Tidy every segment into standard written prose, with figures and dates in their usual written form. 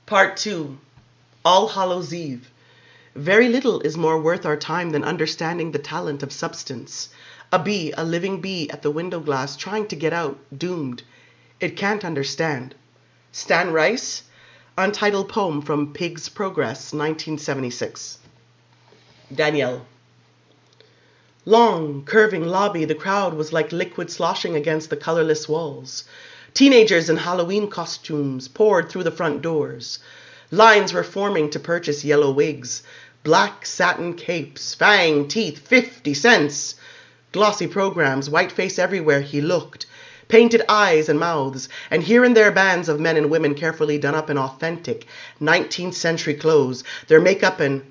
Part 2. All Hallows Eve. Very little is more worth our time than understanding the talent of substance. A bee, a living bee at the window glass, trying to get out, doomed. It can't understand. Stan Rice, Untitled Poem from Pig's Progress, 1976. Danielle. Long, curving lobby, the crowd was like liquid sloshing against the colorless walls. Teenagers in Halloween costumes poured through the front doors. Lines were forming to purchase yellow wigs, black satin capes, fang teeth, 50 cents. Glossy programs, white face everywhere he looked, painted eyes and mouths, and here and there bands of men and women carefully done up in authentic 19th century clothes, their makeup and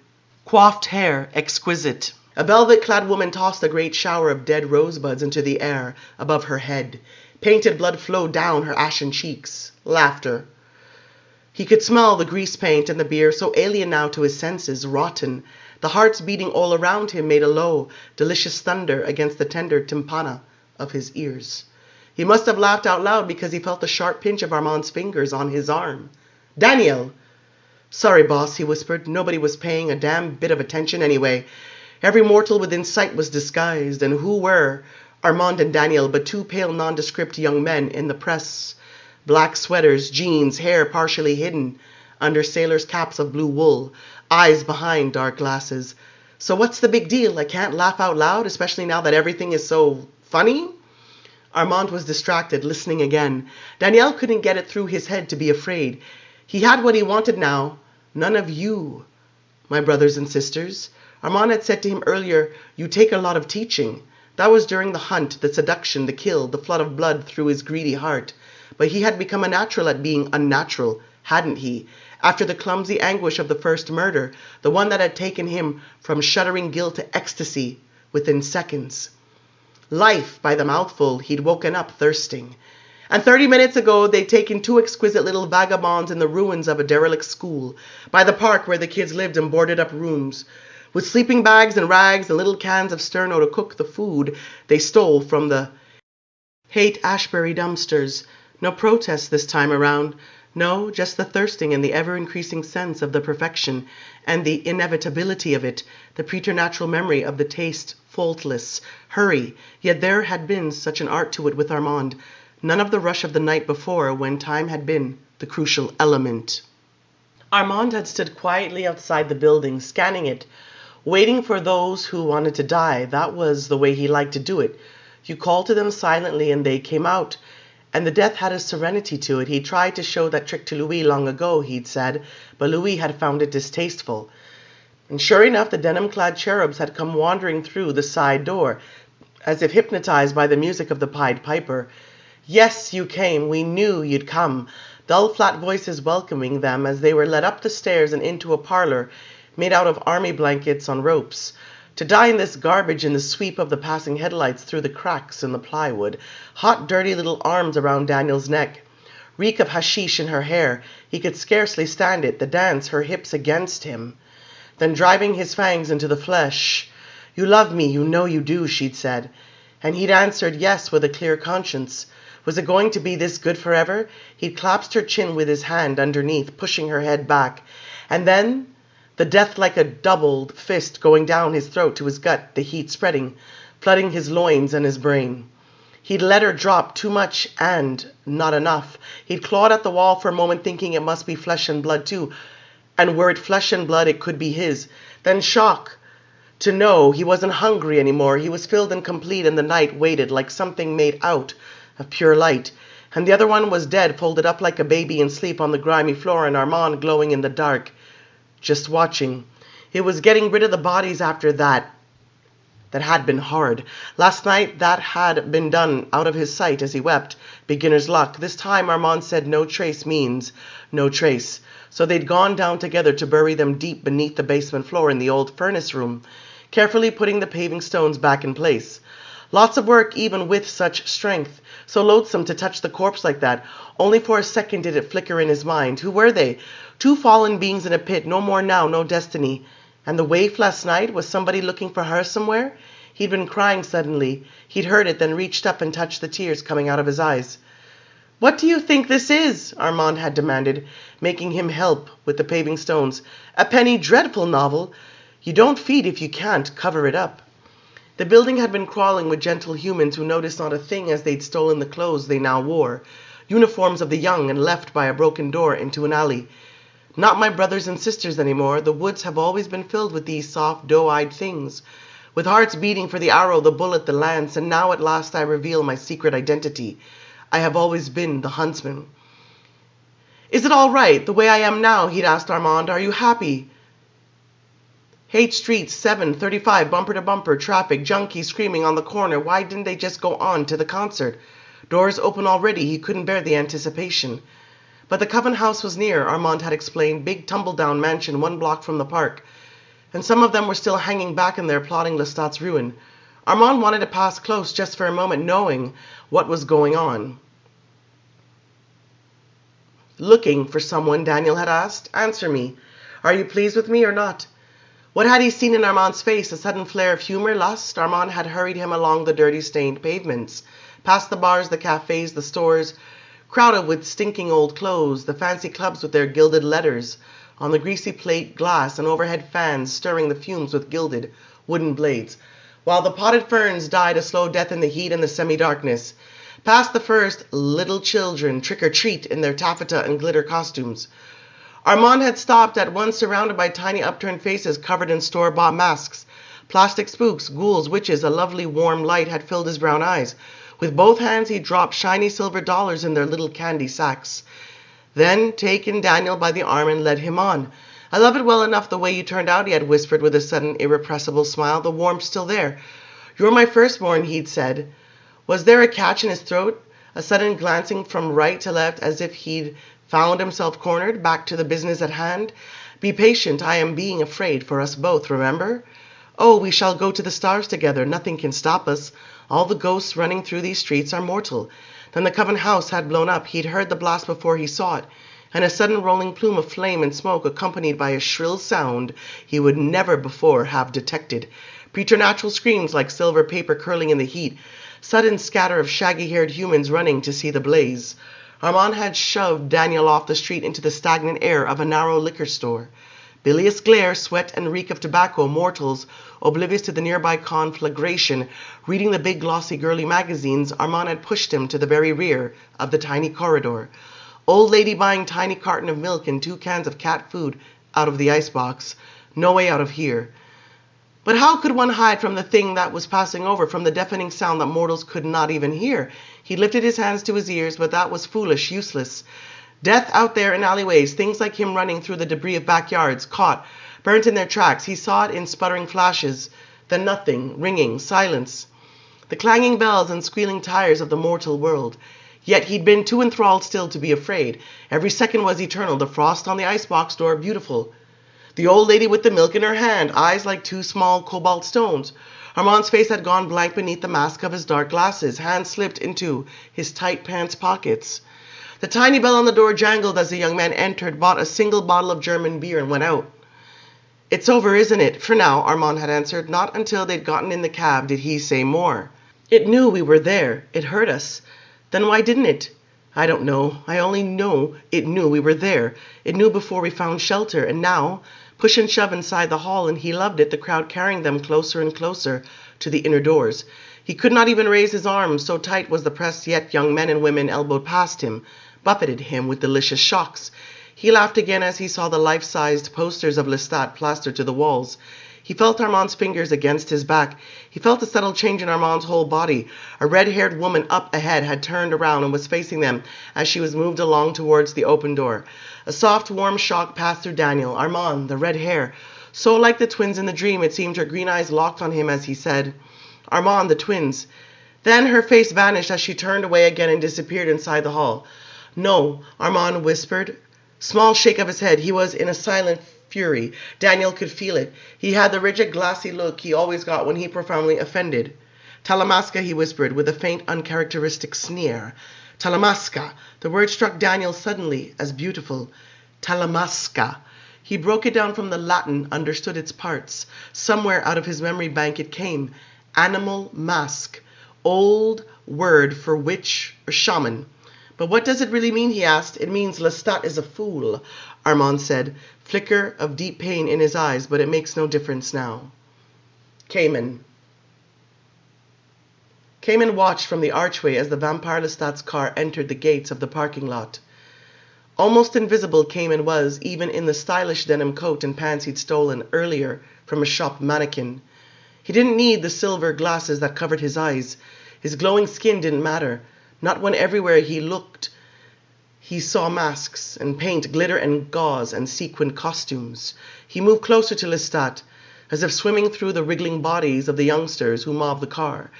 coiffed hair exquisite. A velvet-clad woman tossed a great shower of dead rosebuds into the air above her head. Painted blood flowed down her ashen cheeks. Laughter. He could smell the grease paint and the beer, so alien now to his senses, rotten. The hearts beating all around him made a low, delicious thunder against the tender tympana of his ears. He must have laughed out loud because he felt the sharp pinch of Armand's fingers on his arm. "Daniel!" "Sorry, boss," he whispered. Nobody was paying a damn bit of attention anyway. Every mortal within sight was disguised, and who were Armand and Daniel but two pale nondescript young men in the press? Black sweaters, jeans, hair partially hidden under sailors' caps of blue wool, eyes behind dark glasses. So what's the big deal? I can't laugh out loud, especially now that everything is so funny? Armand was distracted, listening again. Daniel couldn't get it through his head to be afraid. He had what he wanted now. None of you, my brothers and sisters. Armand had said to him earlier, "You take a lot of teaching." That was during the hunt, the seduction, the kill, the flood of blood through his greedy heart. But he had become a natural at being unnatural, hadn't he? After the clumsy anguish of the first murder, the one that had taken him from shuddering guilt to ecstasy within seconds. Life by the mouthful, he'd woken up thirsting. And 30 minutes ago, they'd taken two exquisite little vagabonds in the ruins of a derelict school, by the park where the kids lived in boarded up rooms, with sleeping bags and rags and little cans of sterno to cook the food they stole from the Haight-Ashbury dumpsters. No protest this time around. No, just the thirsting and the ever-increasing sense of the perfection and the inevitability of it, the preternatural memory of the taste faultless. Hurry. Yet there had been such an art to it with Armand. None of the rush of the night before, when time had been the crucial element. Armand had stood quietly outside the building, scanning it, waiting for those who wanted to die. That was the way he liked to do it. You called to them silently and they came out. And the death had a serenity to it. He tried to show that trick to Louis long ago, he'd said, but Louis had found it distasteful. And sure enough, the denim-clad cherubs had come wandering through the side door, as if hypnotized by the music of the Pied Piper. Yes, you came. We knew you'd come. Dull, flat voices welcoming them as they were led up the stairs and into a parlor made out of army blankets on ropes, to die in this garbage in the sweep of the passing headlights through the cracks in the plywood. Hot, dirty little arms around Daniel's neck. Reek of hashish in her hair. He could scarcely stand it, the dance, her hips against him. Then driving his fangs into the flesh. "You love me, you know you do," she'd said. And he'd answered yes with a clear conscience. Was it going to be this good forever? He'd clasped her chin with his hand underneath, pushing her head back. And then the death like a doubled fist going down his throat to his gut, the heat spreading, flooding his loins and his brain. He'd let her drop too much and not enough. He'd clawed at the wall for a moment, thinking it must be flesh and blood too. And were it flesh and blood, it could be his. Then shock to know he wasn't hungry anymore. He was filled and complete, and the night waited like something made out of pure light. And the other one was dead, folded up like a baby in sleep on the grimy floor, and Armand glowing in the dark, just watching. It was getting rid of the bodies after that had been hard. Last night that had been done out of his sight as he wept. Beginner's luck. This time Armand said no trace means no trace. So they'd gone down together to bury them deep beneath the basement floor in the old furnace room, carefully putting the paving stones back in place. Lots of work even with such strength. So loathsome to touch the corpse like that. Only for a second did it flicker in his mind. Who were they? Two fallen beings in a pit, no more now, no destiny. And the waif last night, was somebody looking for her somewhere? He'd been crying suddenly. He'd heard it, then reached up and touched the tears coming out of his eyes. What do you think this is? Armand had demanded, making him help with the paving stones. A penny dreadful novel. You don't feed if you can't cover it up. The building had been crawling with gentle humans who noticed not a thing as they'd stolen the clothes they now wore, uniforms of the young, and left by a broken door into an alley. Not my brothers and sisters anymore. The woods have always been filled with these soft, doe-eyed things, with hearts beating for the arrow, the bullet, the lance, and now at last I reveal my secret identity. I have always been the huntsman. Is it all right, the way I am now? He'd asked Armand. Are you happy? Hate streets, 7:35, bumper to bumper, traffic, junkies screaming on the corner. Why didn't they just go on to the concert? Doors open already. He couldn't bear the anticipation. But the Coven House was near, Armand had explained, big tumble-down mansion 1 block from the park. And some of them were still hanging back in there plotting Lestat's ruin. Armand wanted to pass close just for a moment, knowing what was going on. Looking for someone, Daniel had asked. Answer me. Are you pleased with me or not? What had he seen in Armand's face? A sudden flare of humor, lust? Armand had hurried him along the dirty, stained pavements, past the bars, the cafes, the stores, crowded with stinking old clothes, the fancy clubs with their gilded letters on the greasy plate glass and overhead fans stirring the fumes with gilded wooden blades, while the potted ferns died a slow death in the heat and the semi-darkness. Past the first little children trick-or-treat in their taffeta and glitter costumes. Armand had stopped at once, surrounded by tiny upturned faces covered in store-bought masks. Plastic spooks, ghouls, witches. A lovely warm light had filled his brown eyes. With both hands he dropped shiny silver dollars in their little candy sacks. Then, taken Daniel by the arm and led him on. I love it well enough the way you turned out, he had whispered with a sudden irrepressible smile, the warmth still there. You're my firstborn, he'd said. Was there a catch in his throat? A sudden glancing from right to left as if he'd found himself cornered, back to the business at hand. Be patient, I am being afraid for us both, remember? Oh, we shall go to the stars together, nothing can stop us. All the ghosts running through these streets are mortal. Then the Coven House had blown up. He'd heard the blast before he saw it, and a sudden rolling plume of flame and smoke accompanied by a shrill sound he would never before have detected. Preternatural screams like silver paper curling in the heat, sudden scatter of shaggy-haired humans running to see the blaze. Armand had shoved Daniel off the street into the stagnant air of a narrow liquor store. Bilious glare, sweat, and reek of tobacco, mortals, oblivious to the nearby conflagration, reading the big glossy girly magazines, Armand had pushed him to the very rear of the tiny corridor. Old lady buying tiny carton of milk and 2 cans of cat food out of the icebox. No way out of here. But how could one hide from the thing that was passing over, from the deafening sound that mortals could not even hear? He lifted his hands to his ears, but that was foolish, useless. Death out there in alleyways, things like him running through the debris of backyards, caught, burnt in their tracks. He saw it in sputtering flashes, then nothing, ringing, silence. The clanging bells and squealing tires of the mortal world. Yet he'd been too enthralled still to be afraid. Every second was eternal, the frost on the icebox door beautiful. The old lady with the milk in her hand, eyes like 2 small cobalt stones. Armand's face had gone blank beneath the mask of his dark glasses. Hands slipped into his tight pants pockets. The tiny bell on the door jangled as the young man entered, bought a single bottle of German beer, and went out. It's over, isn't it? For now, Armand had answered. Not until they'd gotten in the cab did he say more. It knew we were there. It heard us. Then why didn't it? I don't know. I only know it knew we were there. It knew before we found shelter, and now, push and shove inside the hall, and he loved it, the crowd carrying them closer and closer to the inner doors. He could not even raise his arms, so tight was the press, yet young men and women elbowed past him, buffeted him with delicious shocks. He laughed again as he saw the life-sized posters of Lestat plastered to the walls. He felt Armand's fingers against his back. He felt a subtle change in Armand's whole body. A red-haired woman up ahead had turned around and was facing them as she was moved along towards the open door. A soft, warm shock passed through Daniel. Armand, the red hair. So like the twins in the dream, it seemed her green eyes locked on him as he said, Armand, the twins. Then her face vanished as she turned away again and disappeared inside the hall. No, Armand whispered. Small shake of his head. He was in a silent fury. Daniel could feel it. He had the rigid, glassy look he always got when he profoundly offended. Talamasca, he whispered, with a faint, uncharacteristic sneer. Talamasca. The word struck Daniel suddenly as beautiful. Talamasca. He broke it down from the Latin, understood its parts. Somewhere out of his memory bank it came. Animal mask. Old word for witch or shaman. But what does it really mean, he asked. It means Lestat is a fool, Armand said, flicker of deep pain in his eyes, but it makes no difference now. Khayman. Khayman watched from the archway as the vampire Lestat's car entered the gates of the parking lot. Almost invisible Khayman was, even in the stylish denim coat and pants he'd stolen earlier from a shop mannequin. He didn't need the silver glasses that covered his eyes. His glowing skin didn't matter. Not when everywhere he looked he saw masks and paint, glitter and gauze and sequined costumes. He moved closer to Lestat, as if swimming through the wriggling bodies of the youngsters who mobbed the car.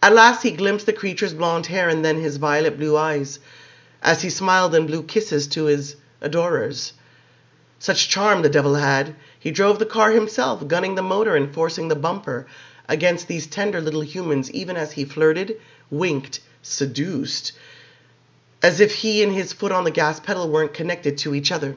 At last he glimpsed the creature's blonde hair and then his violet blue eyes, as he smiled and blew kisses to his adorers. Such charm the devil had. He drove the car himself, gunning the motor and forcing the bumper against these tender little humans, even as he flirted, winked, seduced, as if he and his foot on the gas pedal weren't connected to each other.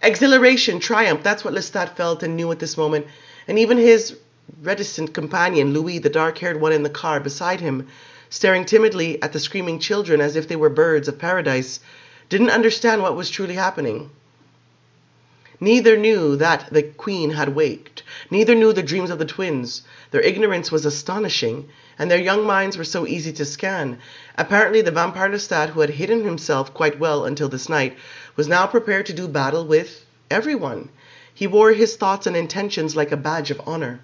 Exhilaration, triumph, that's what Lestat felt and knew at this moment, and even his reticent companion, Louis, the dark-haired one in the car beside him, staring timidly at the screaming children as if they were birds of paradise, didn't understand what was truly happening. Neither knew that the queen had waked. Neither knew the dreams of the twins. Their ignorance was astonishing, and their young minds were so easy to scan. Apparently the vampire Lestat, who had hidden himself quite well until this night, was now prepared to do battle with everyone. He wore his thoughts and intentions like a badge of honor.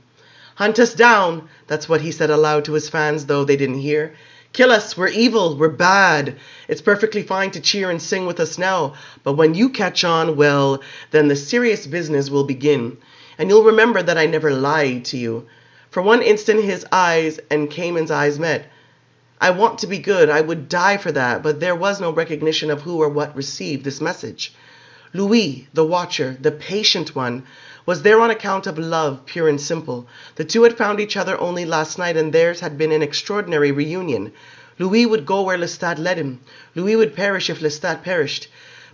"Hunt us down," that's what he said aloud to his fans, though they didn't hear. "Kill us, we're evil, we're bad. It's perfectly fine to cheer and sing with us now, but when you catch on, well, then the serious business will begin. And you'll remember that I never lied to you." For one instant his eyes and Khayman's eyes met. I want to be good, I would die for that, but there was no recognition of who or what received this message. Louis, the watcher, the patient one, was there on account of love, pure and simple. The two had found each other only last night, and theirs had been an extraordinary reunion. Louis would go where Lestat led him. Louis would perish if Lestat perished.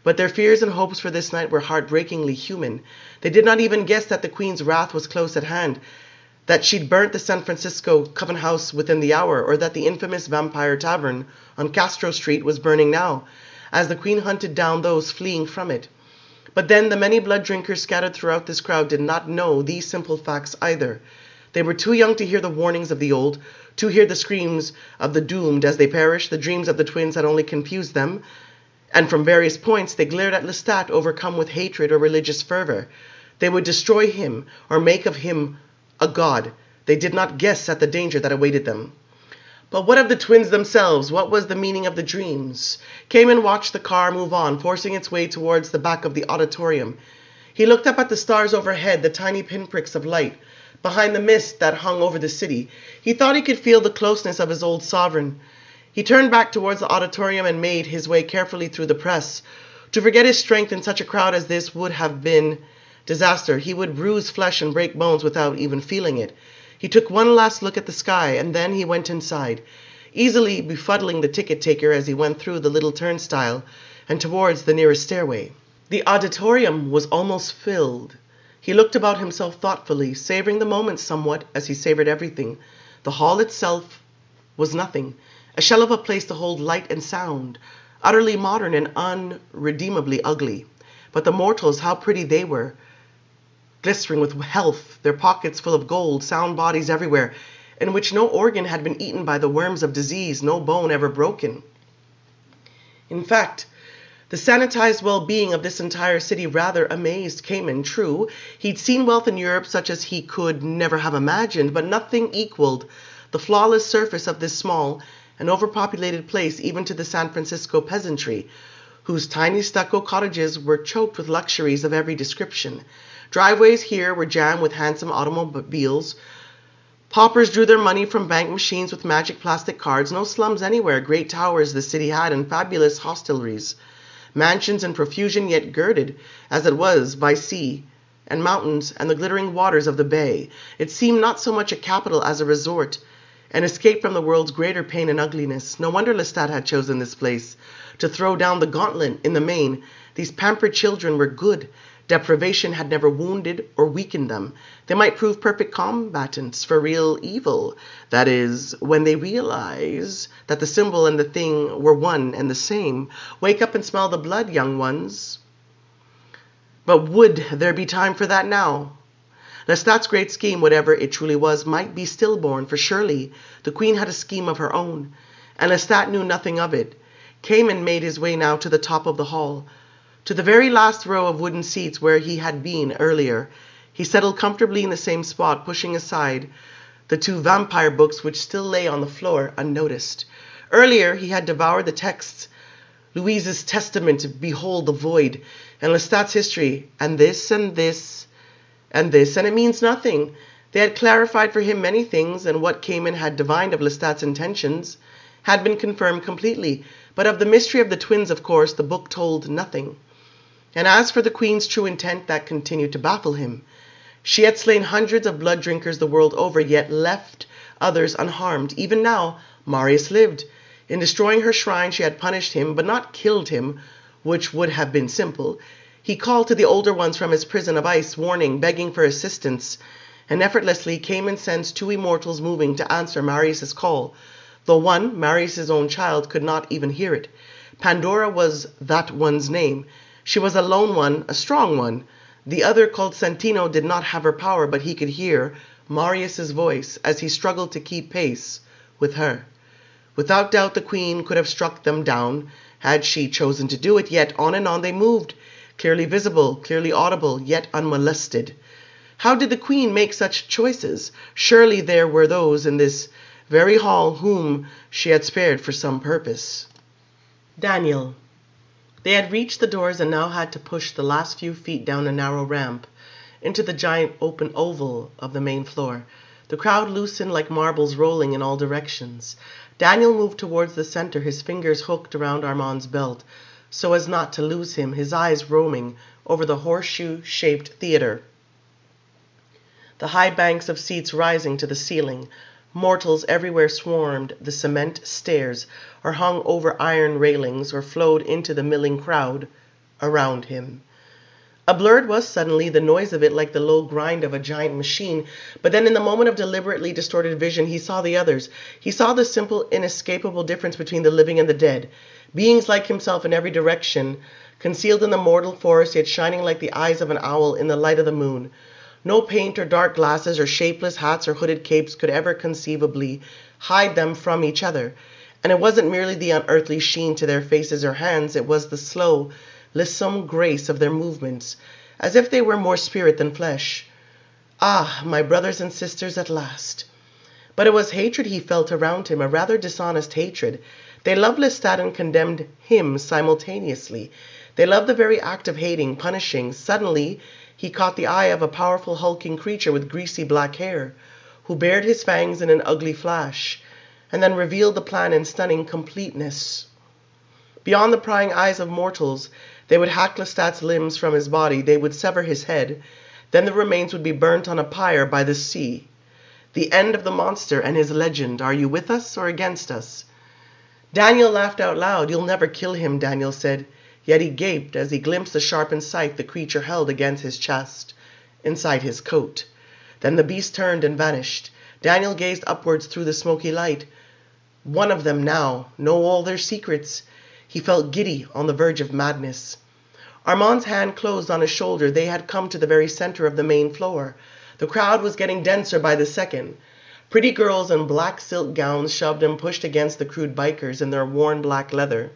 But their fears and hopes for this night were heartbreakingly human. They did not even guess that the Queen's wrath was close at hand, that she'd burnt the San Francisco Coven House within the hour, or that the infamous Vampire Tavern on Castro Street was burning now, as the Queen hunted down those fleeing from it. But then the many blood drinkers scattered throughout this crowd did not know these simple facts either. They were too young to hear the warnings of the old, to hear the screams of the doomed as they perished. The dreams of the twins had only confused them, and from various points they glared at Lestat, overcome with hatred or religious fervor. They would destroy him or make of him a god. They did not guess at the danger that awaited them. But what of the twins themselves? What was the meaning of the dreams? Khayman watched the car move on, forcing its way towards the back of the auditorium. He looked up at the stars overhead, the tiny pinpricks of light, behind the mist that hung over the city. He thought he could feel the closeness of his old sovereign. He turned back towards the auditorium and made his way carefully through the press. To forget his strength in such a crowd as this would have been disaster. He would bruise flesh and break bones without even feeling it. He took one last look at the sky, and then he went inside, easily befuddling the ticket taker as he went through the little turnstile and towards the nearest stairway. The auditorium was almost filled. He looked about himself thoughtfully, savoring the moment somewhat as he savored everything. The hall itself was nothing, a shell of a place to hold light and sound, utterly modern and unredeemably ugly. But the mortals, how pretty they were, glistering with health, their pockets full of gold, sound bodies everywhere, in which no organ had been eaten by the worms of disease, no bone ever broken. In fact, the sanitized well-being of this entire city rather amazed Khayman. True, he'd seen wealth in Europe such as he could never have imagined, but nothing equaled the flawless surface of this small and overpopulated place, even to the San Francisco peasantry, whose tiny stucco cottages were choked with luxuries of every description. Driveways here were jammed with handsome automobiles. Paupers drew their money from bank machines with magic plastic cards. No slums anywhere. Great towers the city had, and fabulous hostelries. Mansions in profusion, yet girded, as it was, by sea and mountains and the glittering waters of the bay. It seemed not so much a capital as a resort. an escape from the world's greater pain and ugliness. No wonder Lestat had chosen this place. To throw down the gauntlet in the main, these pampered children were good. Deprivation had never wounded or weakened them. They might prove perfect combatants for real evil. That is, when they realize that the symbol and the thing were one and the same. Wake up and smell the blood, young ones. But would there be time for that now? Lestat's great scheme, whatever it truly was, might be stillborn, for surely the queen had a scheme of her own, and Lestat knew nothing of it. Khayman made his way now to the top of the hall, to the very last row of wooden seats where he had been earlier. He settled comfortably in the same spot, pushing aside the 2 vampire books which still lay on the floor unnoticed. Earlier he had devoured the texts, Louise's testament, Behold the Void, and Lestat's history, and this, and this, and this, and it means nothing. They had clarified for him many things, and what Khayman had divined of Lestat's intentions had been confirmed completely. But of the mystery of the twins, of course, the book told nothing. And as for the queen's true intent, that continued to baffle him. She had slain hundreds of blood drinkers the world over, yet left others unharmed. Even now, Marius lived. In destroying her shrine, she had punished him, but not killed him, which would have been simple. He called to the older ones from his prison of ice, warning, begging for assistance, and effortlessly Khayman sends 2 immortals moving to answer Marius's call, though one, Marius's own child, could not even hear it. Pandora was that one's name. She was a lone one, a strong one. The other, called Santino, did not have her power, but he could hear Marius's voice as he struggled to keep pace with her. Without doubt the queen could have struck them down, had she chosen to do it, yet on and on they moved, clearly visible, clearly audible, yet unmolested. How did the queen make such choices? Surely there were those in this very hall whom she had spared for some purpose. Daniel. They had reached the doors and now had to push the last few feet down a narrow ramp into the giant open oval of the main floor. The crowd loosened like marbles rolling in all directions. Daniel moved towards the center, his fingers hooked around Armand's belt, so as not to lose him, his eyes roaming over the horseshoe-shaped theater. The high banks of seats rising to the ceiling. Mortals everywhere swarmed the cement stairs, or hung over iron railings, or flowed into the milling crowd around him. A blurred was suddenly the noise of it, like the low grind of a giant machine. But then in the moment of deliberately distorted vision, he saw the others. He saw the simple, inescapable difference between the living and the dead. Beings like himself in every direction, concealed in the mortal forest, yet shining like the eyes of an owl in the light of the moon. No paint or dark glasses or shapeless hats or hooded capes could ever conceivably hide them from each other. And it wasn't merely the unearthly sheen to their faces or hands, it was the slow, lissome grace of their movements, as if they were more spirit than flesh. Ah, my brothers and sisters at last. But it was hatred he felt around him, a rather dishonest hatred. They loved Lestat and condemned him simultaneously. They loved the very act of hating, punishing. Suddenly, he caught the eye of a powerful hulking creature with greasy black hair, who bared his fangs in an ugly flash, and then revealed the plan in stunning completeness. Beyond the prying eyes of mortals, they would hack Lestat's limbs from his body, they would sever his head, then the remains would be burnt on a pyre by the sea. The end of the monster and his legend. Are you with us or against us? Daniel laughed out loud. You'll never kill him, Daniel said. Yet he gaped as he glimpsed the sharpened scythe the creature held against his chest, inside his coat. Then the beast turned and vanished. Daniel gazed upwards through the smoky light. One of them now, know all their secrets. He felt giddy, on the verge of madness. Armand's hand closed on his shoulder. They had come to the very center of the main floor. The crowd was getting denser by the second. Pretty girls in black silk gowns shoved and pushed against the crude bikers in their worn black leather.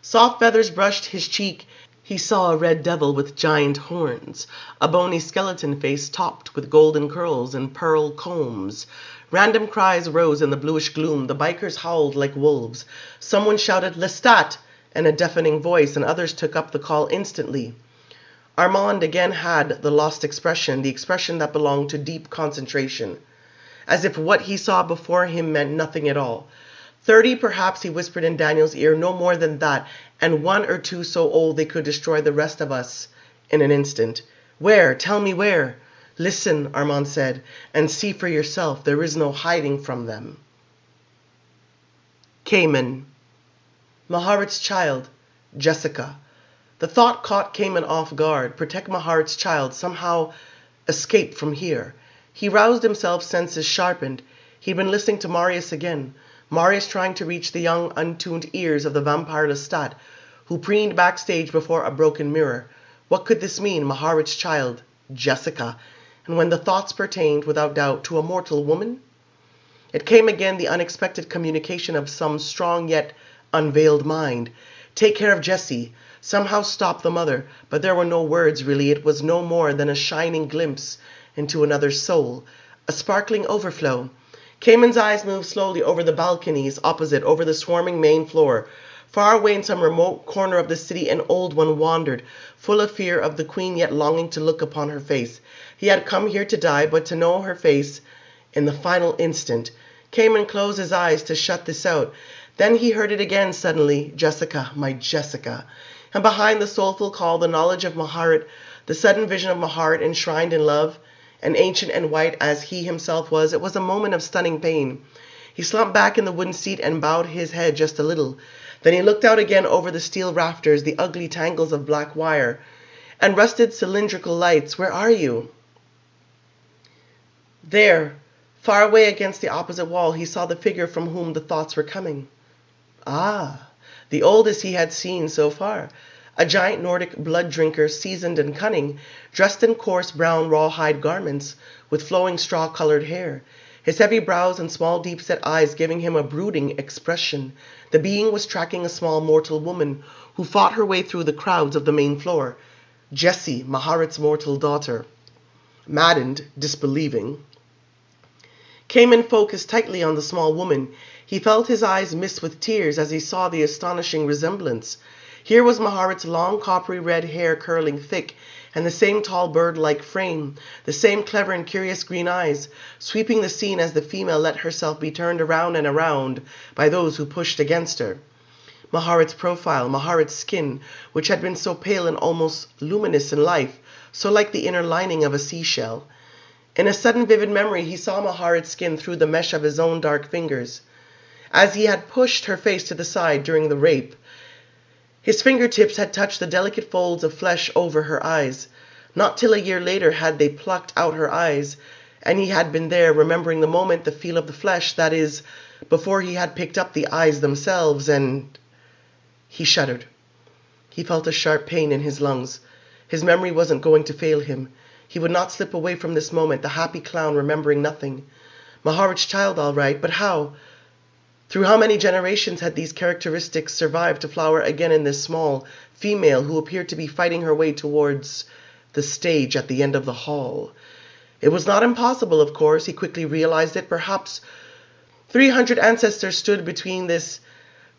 Soft feathers brushed his cheek. He saw a red devil with giant horns, a bony skeleton face topped with golden curls and pearl combs. Random cries rose in the bluish gloom. The bikers howled like wolves. Someone shouted, Lestat, in a deafening voice, and others took up the call instantly. Armand again had the lost expression, the expression that belonged to deep concentration, as if what he saw before him meant nothing at all. 30, perhaps, he whispered in Daniel's ear, no more than that, and 1 or 2 so old they could destroy the rest of us in an instant. Where? Tell me where. Listen, Armand said, and see for yourself. There is no hiding from them. Khayman. Maharit's child, Jessica. The thought caught Khayman off guard. Protect Maharit's child, somehow escape from here. He roused himself, senses sharpened. He'd been listening to Marius again. Marius trying to reach the young, untuned ears of the vampire Lestat, who preened backstage before a broken mirror. What could this mean? Maharit's child, Jessica. And when the thoughts pertained, without doubt, to a mortal woman? It came again, the unexpected communication of some strong yet unveiled mind. Take care of Jessie. Somehow stop the mother. But there were no words, really. It was no more than a shining glimpse into another's soul. A sparkling overflow. Khayman's eyes moved slowly over the balconies opposite, over the swarming main floor. Far away in some remote corner of the city, an old one wandered, full of fear of the queen, yet longing to look upon her face. He had come here to die, but to know her face in the final instant. Khayman closed his eyes to shut this out. Then he heard it again suddenly. Jessica, my Jessica. And behind the soulful call, the knowledge of Maharit, the sudden vision of Maharit enshrined in love, and ancient and white as he himself was, it was a moment of stunning pain. He slumped back in the wooden seat and bowed his head just a little. Then he looked out again over the steel rafters, the ugly tangles of black wire, and rusted cylindrical lights. Where are you? There, far away against the opposite wall, he saw the figure from whom the thoughts were coming. Ah, the oldest he had seen so far. A giant Nordic blood drinker, seasoned and cunning, dressed in coarse brown rawhide garments, with flowing straw-colored hair, his heavy brows and small deep-set eyes giving him a brooding expression. The being was tracking a small mortal woman, who fought her way through the crowds of the main floor. Jessie, Maharit's mortal daughter. Maddened, disbelieving, Khayman focused tightly on the small woman. He felt his eyes miss with tears as he saw the astonishing resemblance. Here was Maharit's long coppery red hair curling thick, and the same tall bird-like frame, the same clever and curious green eyes, sweeping the scene as the female let herself be turned around and around by those who pushed against her. Maharit's profile, Maharit's skin, which had been so pale and almost luminous in life, so like the inner lining of a seashell. In a sudden vivid memory, he saw Maharit's skin through the mesh of his own dark fingers. As he had pushed her face to the side during the rape, his fingertips had touched the delicate folds of flesh over her eyes. Not till a year later had they plucked out her eyes, and he had been there, remembering the moment, the feel of the flesh, that is, before he had picked up the eyes themselves, and... He shuddered. He felt a sharp pain in his lungs. His memory wasn't going to fail him. He would not slip away from this moment, the happy clown remembering nothing. Maharit's child, all right, but how? Through how many generations had these characteristics survived to flower again in this small female who appeared to be fighting her way towards the stage at the end of the hall? It was not impossible, of course. He quickly realized it. Perhaps 300 ancestors stood between this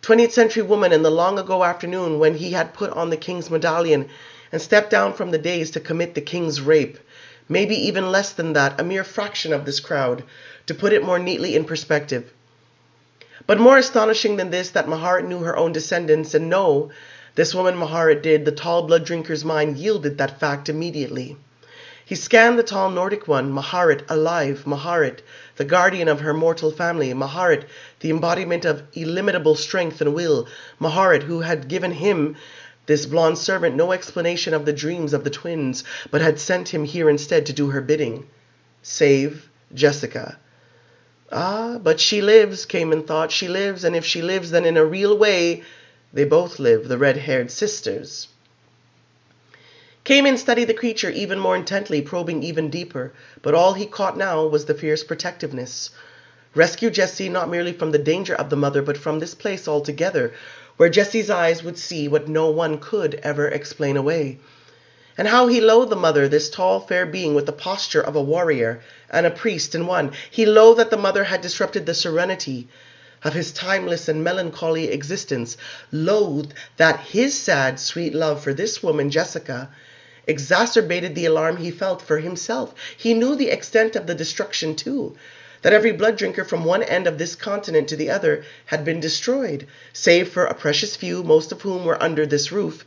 20th century woman and the long ago afternoon when he had put on the king's medallion and stepped down from the dais to commit the king's rape. Maybe even less than that, a mere fraction of this crowd, to put it more neatly in perspective. But more astonishing than this, that Maharit knew her own descendants, and no, this woman Maharit did. The tall blood drinker's mind yielded that fact immediately. He scanned the tall Nordic one, Maharit, alive, Maharit, the guardian of her mortal family, Maharit, the embodiment of illimitable strength and will, Maharit, who had given him, this blonde servant, no explanation of the dreams of the twins, but had sent him here instead to do her bidding. Save Jessica. Ah, but she lives, Khayman thought. She lives, and if she lives, then in a real way, they both live, the red-haired sisters. Khayman studied the creature even more intently, probing even deeper, but all he caught now was the fierce protectiveness. Rescue Jessie not merely from the danger of the mother, but from this place altogether, where Jessie's eyes would see what no one could ever explain away. And how he loathed the mother, this tall, fair being with the posture of a warrior and a priest in one. He loathed that the mother had disrupted the serenity of his timeless and melancholy existence. Loathed that his sad, sweet love for this woman, Jessica, exacerbated the alarm he felt for himself. He knew the extent of the destruction, too, that every blood drinker from one end of this continent to the other had been destroyed, save for a precious few, most of whom were under this roof,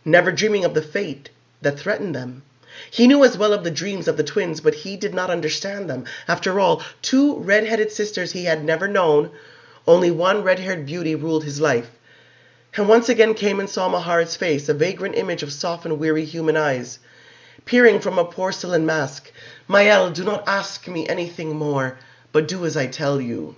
never dreaming of the fate that threatened them. He knew as well of the dreams of the twins, but he did not understand them. After all, two red-headed sisters he had never known. Only one red-haired beauty ruled his life. And once again Khayman saw Maharit's face, a vagrant image of soft and weary human eyes, peering from a porcelain mask. "Mael, do not ask me anything more, but do as I tell you."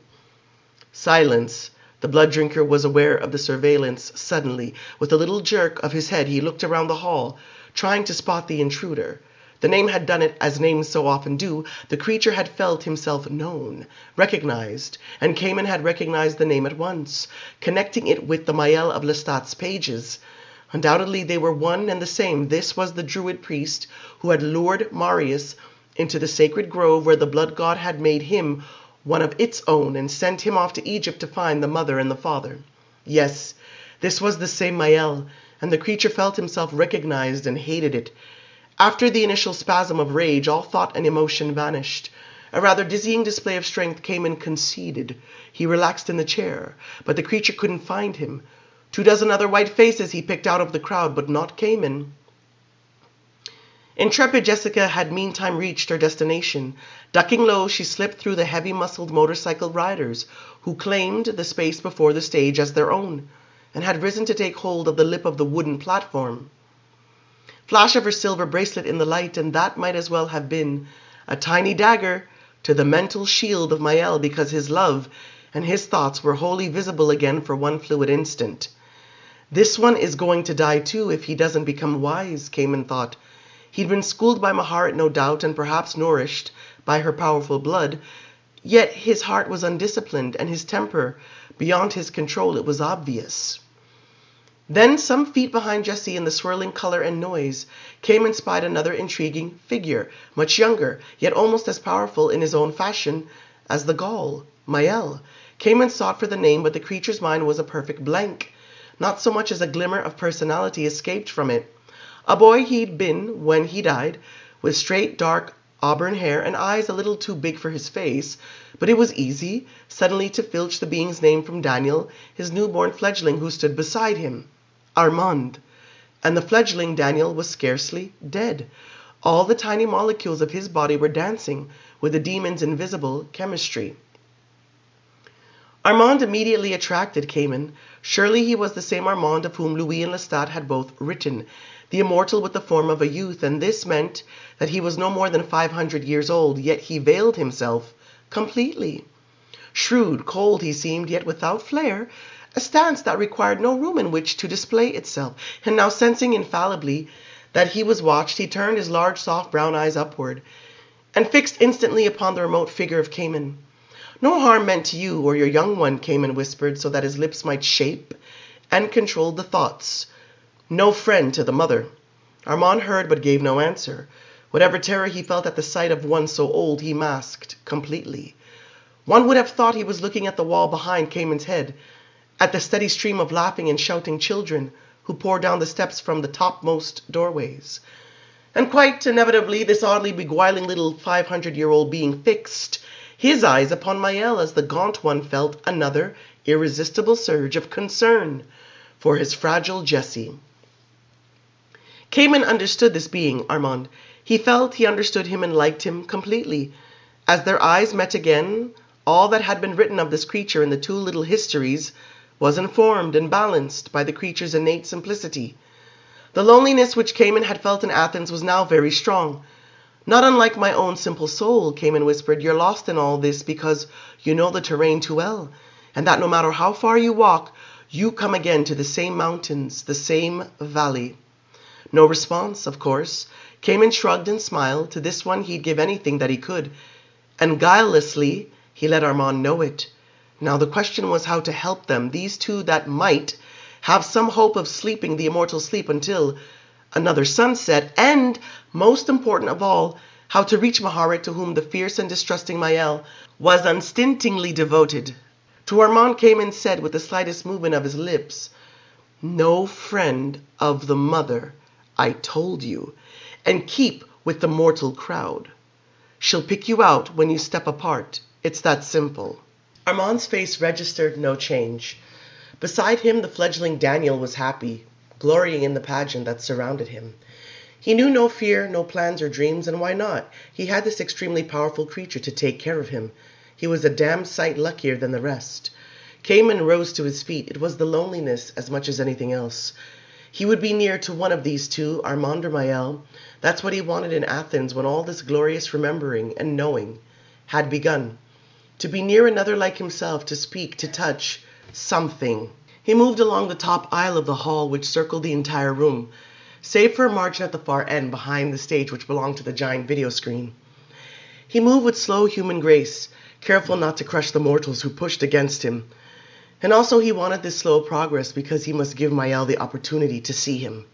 Silence. The blood drinker was aware of the surveillance suddenly. With a little jerk of his head, he looked around the hall, trying to spot the intruder. The name had done it, as names so often do. The creature had felt himself known, recognized, and Khayman had recognized the name at once, connecting it with the Mael of Lestat's pages. Undoubtedly they were one and the same. This was the druid priest who had lured Marius into the sacred grove where the blood god had made him one of its own and sent him off to Egypt to find the mother and the father. Yes, this was the same Mael, and the creature felt himself recognized and hated it. After the initial spasm of rage, all thought and emotion vanished. A rather dizzying display of strength Khayman conceded. He relaxed in the chair, but the creature couldn't find him. 24 other white faces he picked out of the crowd, but not Khayman. Intrepid Jessica had meantime reached her destination. Ducking low, she slipped through the heavy-muscled motorcycle riders, who claimed the space before the stage as their own, and had risen to take hold of the lip of the wooden platform. Flash of her silver bracelet in the light, and that might as well have been a tiny dagger to the mental shield of Mael, because his love and his thoughts were wholly visible again for one fluid instant. This one is going to die too if he doesn't become wise, Khayman thought. He'd been schooled by Maharit, no doubt, and perhaps nourished by her powerful blood, yet his heart was undisciplined and his temper beyond his control. It was obvious. Then, some feet behind Jessie in the swirling color and noise, Khayman spied another intriguing figure, much younger, yet almost as powerful in his own fashion as the Gaul, Mael. Khayman sought for the name, but the creature's mind was a perfect blank. Not so much as a glimmer of personality escaped from it. A boy he'd been when he died, with straight, dark, auburn hair and eyes a little too big for his face, but it was easy suddenly to filch the being's name from Daniel, his newborn fledgling who stood beside him. Armand. And the fledgling Daniel was scarcely dead. All the tiny molecules of his body were dancing with the demon's invisible chemistry. Armand immediately attracted Khayman. Surely he was the same Armand of whom Louis and Lestat had both written, the immortal with the form of a youth, and this meant that he was no more than 500 years old, yet he veiled himself completely. Shrewd, cold he seemed, yet without flair, a stance that required no room in which to display itself. And now, sensing infallibly that he was watched, he turned his large, soft brown eyes upward and fixed instantly upon the remote figure of Khayman. "No harm meant to you or your young one," Khayman whispered, so that his lips might shape and control the thoughts. "No friend to the mother." Armand heard but gave no answer. Whatever terror he felt at the sight of one so old, he masked completely. One would have thought he was looking at the wall behind Khayman's head, at the steady stream of laughing and shouting children who poured down the steps from the topmost doorways. And quite inevitably, this oddly beguiling little 500-year-old being fixed his eyes upon Mael as the gaunt one felt another irresistible surge of concern for his fragile Jessie. Khayman understood this being, Armand. He felt he understood him and liked him completely. As their eyes met again, all that had been written of this creature in the two little histories was informed and balanced by the creature's innate simplicity. The loneliness which Khayman had felt in Athens was now very strong. "Not unlike my own simple soul," Khayman whispered. "You're lost in all this because you know the terrain too well, and that no matter how far you walk, you come again to the same mountains, the same valley." No response, of course. Khayman shrugged and smiled. To this one he'd give anything that he could, and guilelessly he let Armand know it. Now the question was how to help them, these two that might have some hope of sleeping the immortal sleep until another sunset, and, most important of all, how to reach Maharit, to whom the fierce and distrusting Mael was unstintingly devoted. To Armand, Khayman said with the slightest movement of his lips, "No friend of the mother, I told you, and keep with the mortal crowd. She'll pick you out when you step apart. It's that simple." Armand's face registered no change. Beside him, the fledgling Daniel was happy, glorying in the pageant that surrounded him. He knew no fear, no plans or dreams, and why not? He had this extremely powerful creature to take care of him. He was a damn sight luckier than the rest. Khayman rose to his feet. It was the loneliness as much as anything else. He would be near to one of these two, Armand or Mael. That's what he wanted in Athens when all this glorious remembering and knowing had begun. To be near another like himself, to speak, to touch, something. He moved along the top aisle of the hall which circled the entire room, save for a margin at the far end behind the stage which belonged to the giant video screen. He moved with slow human grace, careful not to crush the mortals who pushed against him. And also he wanted this slow progress because he must give Mael the opportunity to see him.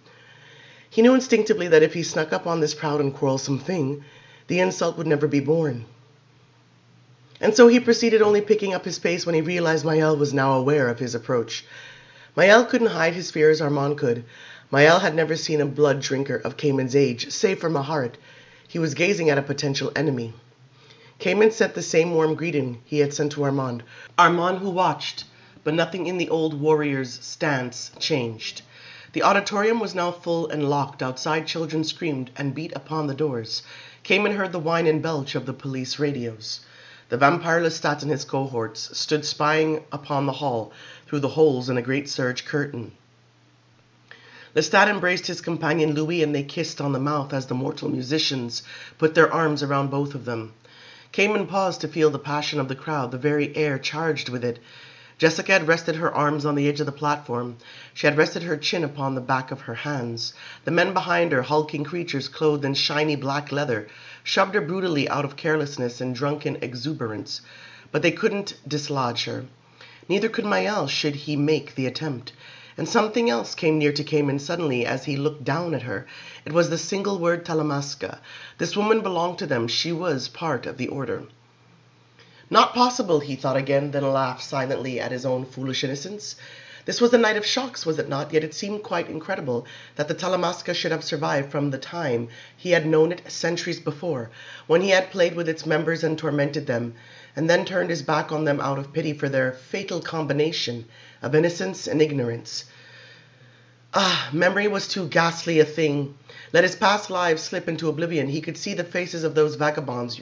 He knew instinctively that if he snuck up on this proud and quarrelsome thing, the insult would never be borne. And so he proceeded, only picking up his pace when he realized Mael was now aware of his approach. Mael couldn't hide his fear as Armand could. Mael had never seen a blood drinker of Khayman's age, save for Maharet. He was gazing at a potential enemy. Khayman sent the same warm greeting he had sent to Armand. Armand who watched, but nothing in the old warrior's stance changed. The auditorium was now full and locked. Outside, children screamed and beat upon the doors. Khayman heard the whine and belch of the police radios. The vampire Lestat and his cohorts stood spying upon the hall through the holes in a great serge curtain. Lestat embraced his companion Louis, and they kissed on the mouth as the mortal musicians put their arms around both of them. Khayman paused to feel the passion of the crowd, the very air charged with it. Jessica had rested her arms on the edge of the platform. She had rested her chin upon the back of her hands. The men behind her, hulking creatures clothed in shiny black leather, shoved her brutally out of carelessness and drunken exuberance. But they couldn't dislodge her. Neither could Mael, should he make the attempt. And something else came near to Khayman suddenly as he looked down at her. It was the single word Talamasca. This woman belonged to them. She was part of the order. Not possible, he thought again, then laughed silently at his own foolish innocence. This was a night of shocks, was it not? Yet it seemed quite incredible that the Talamasca should have survived from the time he had known it centuries before, when he had played with its members and tormented them, and then turned his back on them out of pity for their fatal combination of innocence and ignorance. Memory was too ghastly a thing. Let his past lives slip into oblivion. He could see the faces of those vagabonds,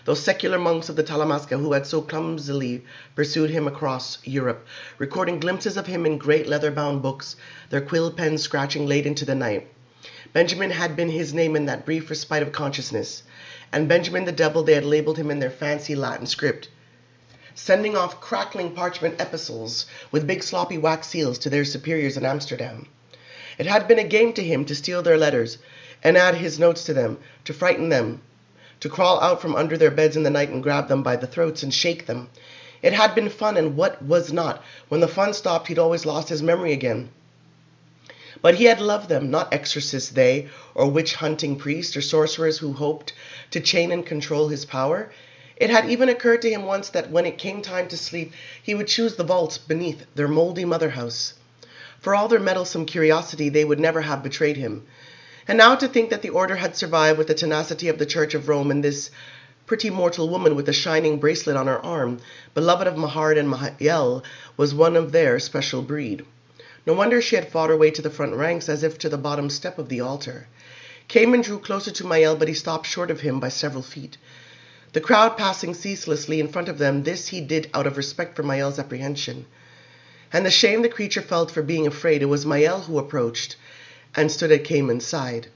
those secular monks of the Talamasca who had so clumsily pursued him across Europe, recording glimpses of him in great leather-bound books, their quill pens scratching late into the night. Benjamin had been his name in that brief respite of consciousness, and Benjamin the Devil they had labeled him in their fancy Latin script, sending off crackling parchment epistles with big sloppy wax seals to their superiors in Amsterdam. It had been a game to him to steal their letters and add his notes to them, to frighten them, to crawl out from under their beds in the night and grab them by the throats and shake them. It had been fun, and what was not? When the fun stopped, he'd always lost his memory again. But he had loved them, not exorcists they, or witch-hunting priests, or sorcerers who hoped to chain and control his power. It had even occurred to him once that when it came time to sleep, he would choose the vaults beneath their moldy mother house. For all their meddlesome curiosity, they would never have betrayed him. And now to think that the order had survived with the tenacity of the Church of Rome, and this pretty mortal woman with a shining bracelet on her arm, beloved of Maharet and Mael, was one of their special breed. No wonder she had fought her way to the front ranks, as if to the bottom step of the altar. Khayman drew closer to Mael, but he stopped short of him by several feet. The crowd passing ceaselessly in front of them, this he did out of respect for Mael's apprehension. And the shame the creature felt for being afraid. It was Mael who approached and stood at Khayman's side.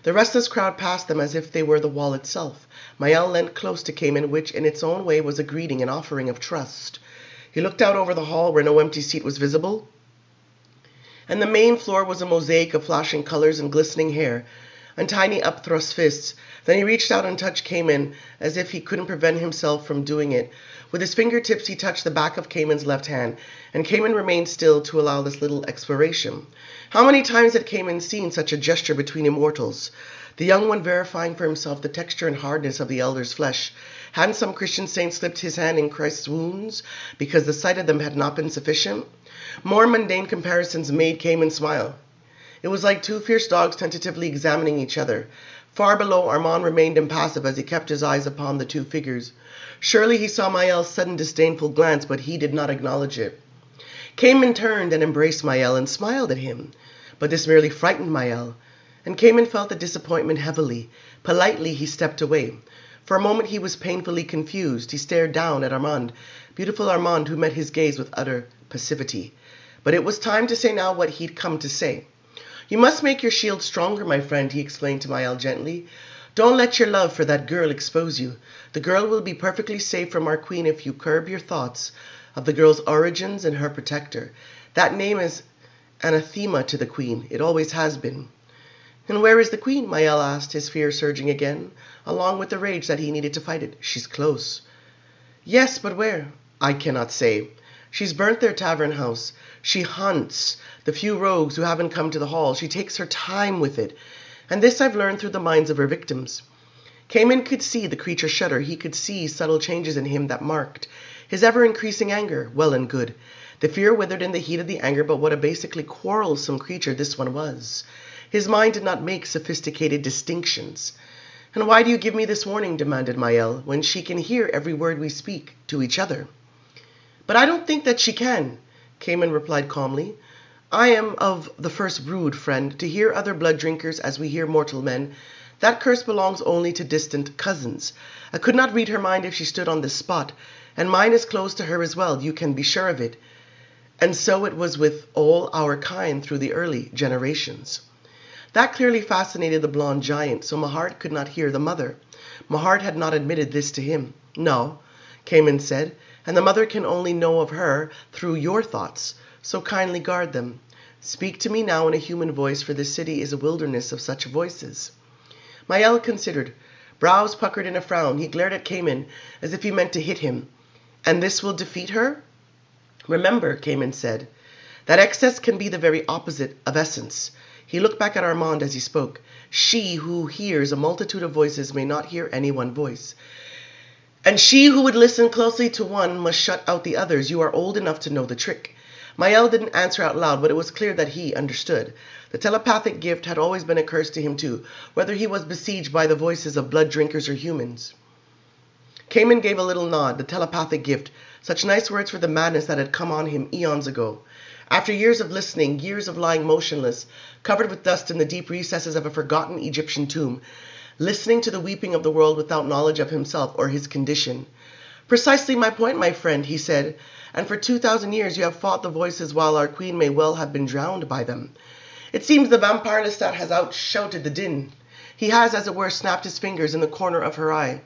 The restless crowd passed them as if they were the wall itself. Mael leant close to Khayman, which in its own way was a greeting, an offering of trust. He looked out over the hall where no empty seat was visible, and the main floor was a mosaic of flashing colors and glistening hair, and tiny upthrust fists. Then he reached out and touched Khayman as if he couldn't prevent himself from doing it. With his fingertips he touched the back of Khayman's left hand, and Khayman remained still to allow this little exploration. How many times had Khayman seen such a gesture between immortals? The young one verifying for himself the texture and hardness of the elder's flesh. Hadn't some Christian saint slipped his hand in Christ's wounds because the sight of them had not been sufficient? More mundane comparisons made Khayman smile. It was like two fierce dogs tentatively examining each other. Far below, Armand remained impassive as he kept his eyes upon the two figures. Surely he saw Mael's sudden disdainful glance, but he did not acknowledge it. Khayman turned and embraced Mael and smiled at him, but this merely frightened Mael. And Khayman felt the disappointment heavily. Politely he stepped away. For a moment he was painfully confused. He stared down at Armand, beautiful Armand, who met his gaze with utter passivity. But it was time to say now what he'd come to say. "You must make your shield stronger, my friend," he explained to Mael gently. "Don't let your love for that girl expose you. The girl will be perfectly safe from our queen if you curb your thoughts of the girl's origins and her protector. That name is anathema to the queen. It always has been." "And where is the queen?" Mael asked, his fear surging again, along with the rage that he needed to fight it. "She's close." "Yes, but where?" "I cannot say. She's burnt their tavern house. She hunts the few rogues who haven't come to the hall. She takes her time with it. And this I've learned through the minds of her victims." Khayman could see the creature shudder. He could see subtle changes in him that marked his ever-increasing anger. Well and good. The fear withered in the heat of the anger, but what a basically quarrelsome creature this one was. His mind did not make sophisticated distinctions. "And why do you give me this warning?" demanded Mael, "when she can hear every word we speak to each other?" "But I don't think that she can," Khayman replied calmly. "I am of the first brood, friend, to hear other blood drinkers as we hear mortal men. That curse belongs only to distant cousins. I could not read her mind if she stood on this spot, and mine is close to her as well, you can be sure of it. And so it was with all our kind through the early generations." That clearly fascinated the blonde giant, so Mahart could not hear the mother. Mahart had not admitted this to him. "No," Khayman said, "and the mother can only know of her through your thoughts, so kindly guard them. Speak to me now in a human voice, for this city is a wilderness of such voices." Mael considered. Brows puckered in a frown, he glared at Khayman as if he meant to hit him. "And this will defeat her?" "Remember," Khayman said, "that excess can be the very opposite of essence." He looked back at Armand as he spoke. "She who hears a multitude of voices may not hear any one voice. And she who would listen closely to one must shut out the others. You are old enough to know the trick." Mael didn't answer out loud, but it was clear that he understood. The telepathic gift had always been a curse to him too, whether he was besieged by the voices of blood drinkers or humans. Khayman gave a little nod. The telepathic gift. Such nice words for the madness that had come on him eons ago. After years of listening, years of lying motionless, covered with dust in the deep recesses of a forgotten Egyptian tomb, listening to the weeping of the world without knowledge of himself or his condition. "Precisely my point, my friend," he said. "And for 2,000 years you have fought the voices while our queen may well have been drowned by them. It seems the vampire Lestat has outshouted the din. He has, as it were, snapped his fingers in the corner of her eye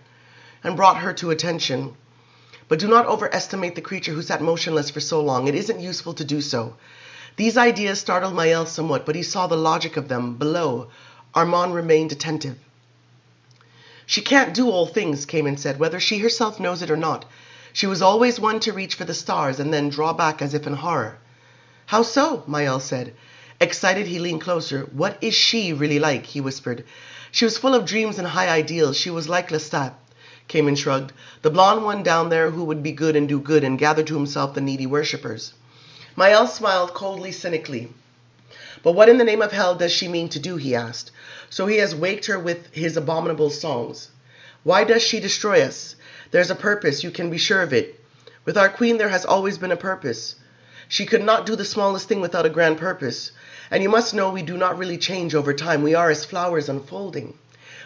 and brought her to attention. But do not overestimate the creature who sat motionless for so long. It isn't useful to do so." These ideas startled Mael somewhat, but he saw the logic of them. Below, Armand remained attentive. "She can't do all things," Khayman said, "whether she herself knows it or not. She was always one to reach for the stars and then draw back as if in horror." "How so?" Mael said. Excited, he leaned closer. "What is she really like?" he whispered. "She was full of dreams and high ideals. She was like Lestat." Khayman shrugged. "The blonde one down there who would be good and do good and gather to himself the needy worshippers." Mael smiled coldly, cynically. "But what in the name of hell does she mean to do?" he asked. "So he has waked her with his abominable songs. Why does she destroy us? There's a purpose, you can be sure of it. With our queen there has always been a purpose. She could not do the smallest thing without a grand purpose. And you must know we do not really change over time. We are as flowers unfolding.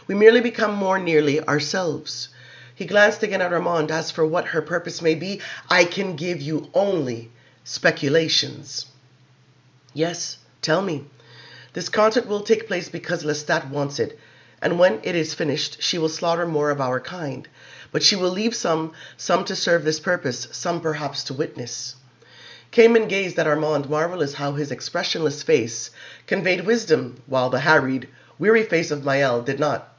We merely become more nearly ourselves." He glanced again at Armand. "As for what her purpose may be, I can give you only speculations." "Yes, tell me." "This concert will take place because Lestat wants it, and when it is finished, she will slaughter more of our kind. But she will leave some to serve this purpose, some perhaps to witness." Khayman gazed at Armand, marvelous how his expressionless face conveyed wisdom, while the harried, weary face of Mael did not.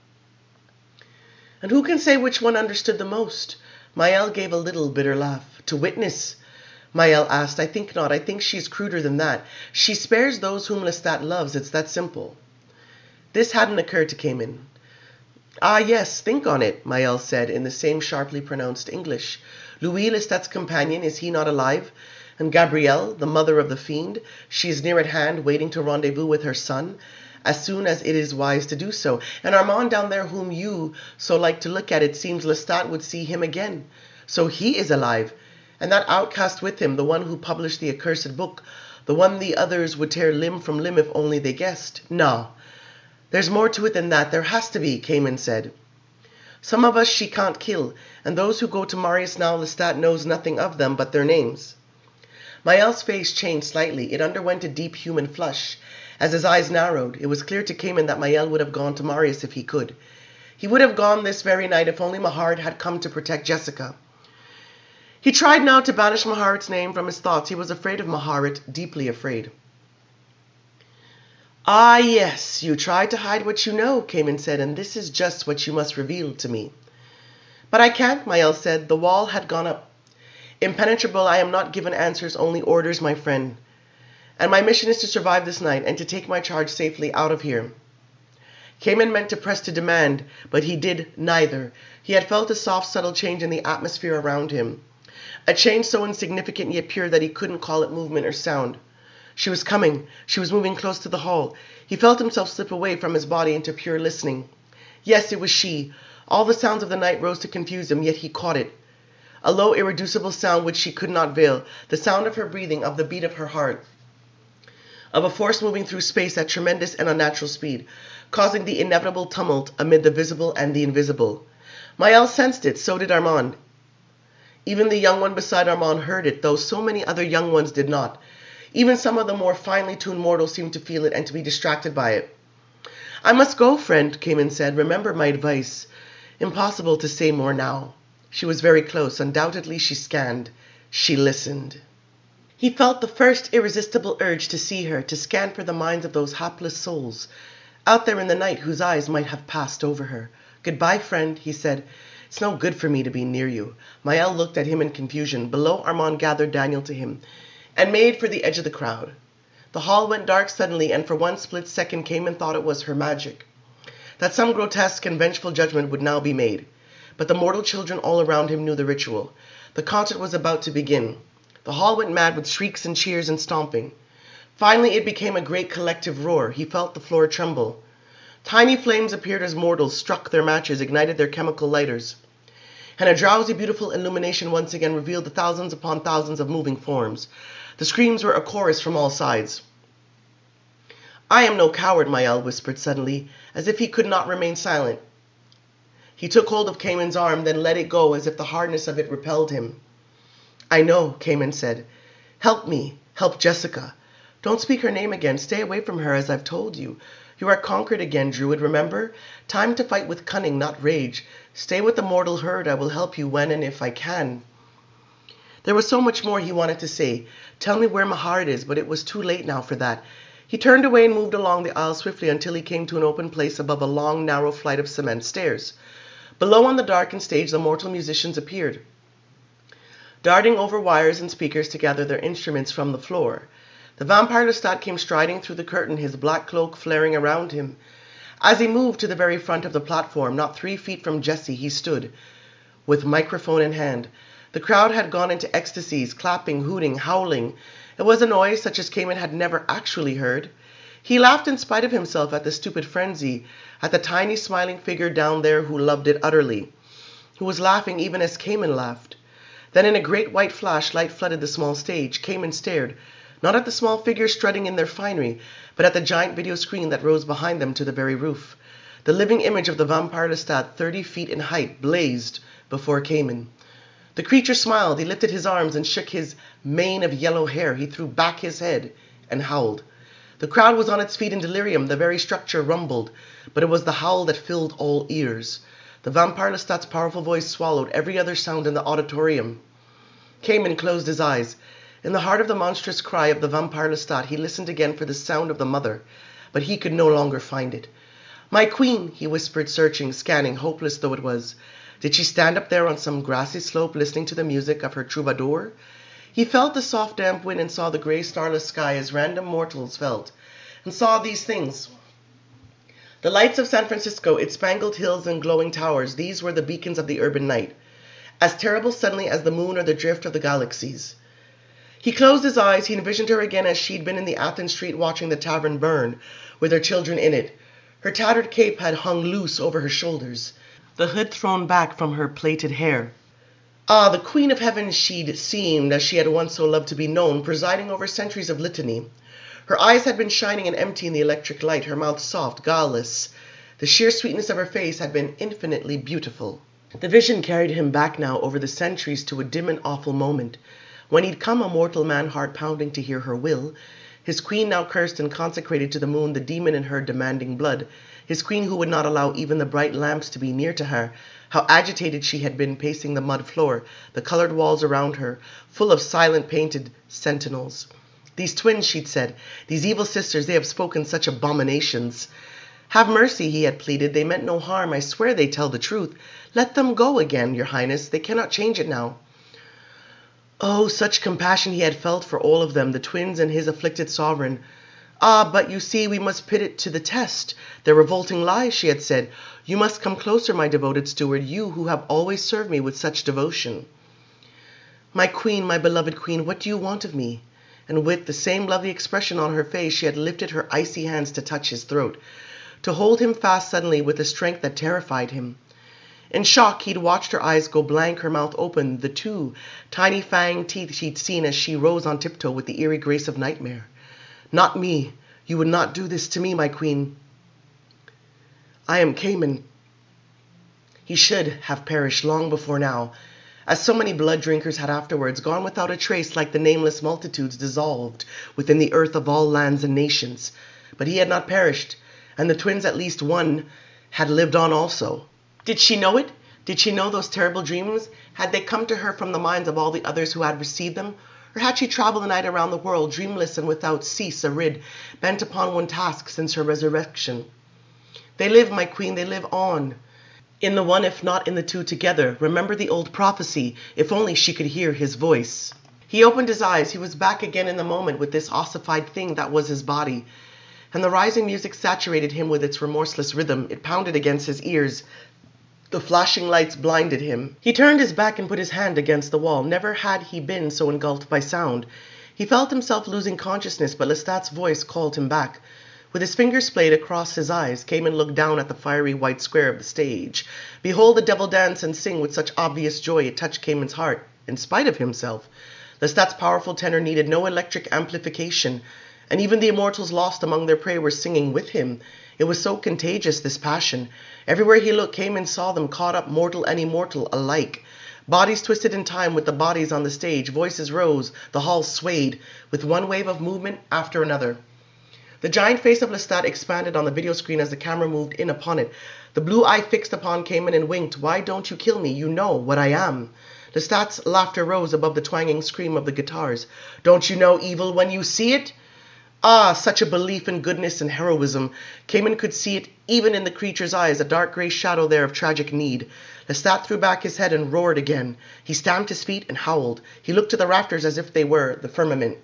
"And who can say which one understood the most?" Mael gave a little bitter laugh. "To witness?" Mael asked. "I think not. I think she's cruder than that. She spares those whom Lestat loves. It's that simple." This hadn't occurred to Khayman. "Ah, yes, think on it," Mael said in the same sharply pronounced English. "Louis, Lestat's companion, is he not alive? And Gabrielle, the mother of the fiend, she is near at hand, waiting to rendezvous with her son, as soon as it is wise to do so. And Armand down there, whom you so like to look at, it seems Lestat would see him again. So he is alive. And that outcast with him, the one who published the accursed book, the one the others would tear limb from limb if only they guessed. No, There's more to it than that. There has to be, Khayman said. Some of us she can't kill, and those who go to Marius now, Lestat knows nothing of them but their names. Mael's face changed slightly. It underwent a deep human flush. As his eyes narrowed, it was clear to Khayman that Mael would have gone to Marius if he could. He would have gone this very night if only Mahard had come to protect Jessica. He tried now to banish Maharit's name from his thoughts. He was afraid of Maharit, deeply afraid. Ah, yes, you tried to hide what you know, Khayman said, and this is just what you must reveal to me. But I can't, Mael said. The wall had gone up. Impenetrable, I am not given answers, only orders, my friend. And my mission is to survive this night and to take my charge safely out of here. Khayman meant to press to demand, but he did neither. He had felt a soft, subtle change in the atmosphere around him. A change so insignificant yet pure that he couldn't call it movement or sound. She was coming. She was moving close to the hall. He felt himself slip away from his body into pure listening. Yes, it was she. All the sounds of the night rose to confuse him, yet he caught it. A low, irreducible sound which she could not veil. The sound of her breathing, of the beat of her heart. Of a force moving through space at tremendous and unnatural speed, causing the inevitable tumult amid the visible and the invisible. Mael sensed it, so did Armand. Even the young one beside Armand heard it, though so many other young ones did not. Even some of the more finely tuned mortals seemed to feel it and to be distracted by it. I must go, friend, Khayman said. Remember my advice. Impossible to say more now. She was very close. Undoubtedly she scanned. She listened. He felt the first irresistible urge to see her, to scan for the minds of those hapless souls, out there in the night whose eyes might have passed over her. Goodbye, friend, he said. It's no good for me to be near you. Mael looked at him in confusion. Below, Armand gathered Daniel to him and made for the edge of the crowd. The hall went dark suddenly, and for one split second Khayman thought it was her magic, that some grotesque and vengeful judgment would now be made. But the mortal children all around him knew the ritual. The concert was about to begin. The hall went mad with shrieks and cheers and stomping. Finally it became a great collective roar. He felt the floor tremble. Tiny flames appeared as mortals struck their matches, ignited their chemical lighters. And a drowsy, beautiful illumination once again revealed the thousands upon thousands of moving forms. The screams were a chorus from all sides. I am no coward, Mael whispered suddenly, as if he could not remain silent. He took hold of Khayman's arm, then let it go as if the hardness of it repelled him. I know, Khayman said. Help me. Help Jessica. Don't speak her name again. Stay away from her, as I've told you. You are conquered again, Druid, remember? Time to fight with cunning, not rage. Stay with the mortal herd. I will help you when and if I can. There was so much more he wanted to say. Tell me where Mahard is, but it was too late now for that. He turned away and moved along the aisle swiftly until he came to an open place above a long, narrow flight of cement stairs. Below on the darkened stage, the mortal musicians appeared, darting over wires and speakers to gather their instruments from the floor. The vampire Lestat came striding through the curtain, his black cloak flaring around him. As he moved to the very front of the platform, not 3 feet from Jessie, he stood, with microphone in hand. The crowd had gone into ecstasies, clapping, hooting, howling. It was a noise such as Khayman had never actually heard. He laughed in spite of himself at the stupid frenzy, at the tiny smiling figure down there who loved it utterly, who was laughing even as Khayman laughed. Then in a great white flash, light flooded the small stage. Khayman stared, not at the small figures strutting in their finery, but at the giant video screen that rose behind them to the very roof. The living image of the vampire Lestat, 30 feet in height, blazed before Khayman. The creature smiled. He lifted his arms and shook his mane of yellow hair. He threw back his head and howled. The crowd was on its feet in delirium. The very structure rumbled, but it was the howl that filled all ears. The vampire Lestat's powerful voice swallowed every other sound in the auditorium. Khayman closed his eyes. In the heart of the monstrous cry of the vampire Lestat, he listened again for the sound of the mother, but he could no longer find it. My queen, he whispered, searching, scanning, hopeless though it was. Did she stand up there on some grassy slope listening to the music of her troubadour? He felt the soft damp wind and saw the grey starless sky as random mortals felt, and saw these things. The lights of San Francisco, its spangled hills and glowing towers, these were the beacons of the urban night, as terrible suddenly as the moon or the drift of the galaxies. He closed his eyes. He envisioned her again as she'd been in the Athens street watching the tavern burn, with her children in it. Her tattered cape had hung loose over her shoulders, the hood thrown back from her plaited hair. Ah, the Queen of Heaven she'd seemed, as she had once so loved to be known, presiding over centuries of litany. Her eyes had been shining and empty in the electric light, her mouth soft, guileless. The sheer sweetness of her face had been infinitely beautiful. The vision carried him back now over the centuries to a dim and awful moment, when he'd come a mortal man heart pounding to hear her will, his queen now cursed and consecrated to the moon, the demon in her demanding blood, his queen who would not allow even the bright lamps to be near to her. How agitated she had been, pacing the mud floor, the colored walls around her, full of silent painted sentinels. These twins, she'd said, these evil sisters, they have spoken such abominations. Have mercy, he had pleaded, they meant no harm, I swear they tell the truth. Let them go again, your highness, they cannot change it now. Oh, such compassion he had felt for all of them, the twins and his afflicted sovereign. Ah, but you see, we must put it to the test. Their revolting lies, she had said. You must come closer, my devoted steward, you who have always served me with such devotion. My queen, my beloved queen, what do you want of me? And with the same lovely expression on her face, she had lifted her icy hands to touch his throat, to hold him fast suddenly with a strength that terrified him. In shock, he'd watched her eyes go blank, her mouth open, the two tiny fanged teeth she'd seen as she rose on tiptoe with the eerie grace of nightmare. Not me. You would not do this to me, my queen. I am Khayman. He should have perished long before now, as so many blood drinkers had afterwards, gone without a trace like the nameless multitudes dissolved within the earth of all lands and nations. But he had not perished, and the twins, at least one, had lived on also. Did she know it? Did she know those terrible dreams? Had they come to her from the minds of all the others who had received them? Or had she traveled the night around the world, dreamless and without cease arid, bent upon one task since her resurrection? They live, my queen, they live on. In the one, if not in the two together. Remember the old prophecy, if only she could hear his voice. He opened his eyes. He was back again in the moment with this ossified thing that was his body. And the rising music saturated him with its remorseless rhythm. It pounded against his ears. The flashing lights blinded him. He turned his back and put his hand against the wall. Never had he been so engulfed by sound. He felt himself losing consciousness, but Lestat's voice called him back. With his fingers splayed across his eyes, Khayman looked down at the fiery white square of the stage. Behold the devil dance and sing with such obvious joy it touched Khayman's heart, in spite of himself. Lestat's powerful tenor needed no electric amplification, and even the immortals lost among their prey were singing with him. It was so contagious, this passion. Everywhere he looked, Khayman saw them caught up, mortal and immortal alike. Bodies twisted in time with the bodies on the stage. Voices rose. The hall swayed, with one wave of movement after another. The giant face of Lestat expanded on the video screen as the camera moved in upon it. The blue eye fixed upon Khayman and winked. Why don't you kill me? You know what I am. Lestat's laughter rose above the twanging scream of the guitars. Don't you know evil when you see it? Ah, such a belief in goodness and heroism. Khayman could see it even in the creature's eyes, a dark grey shadow there of tragic need. Lestat threw back his head and roared again. He stamped his feet and howled. He looked to the rafters as if they were the firmament.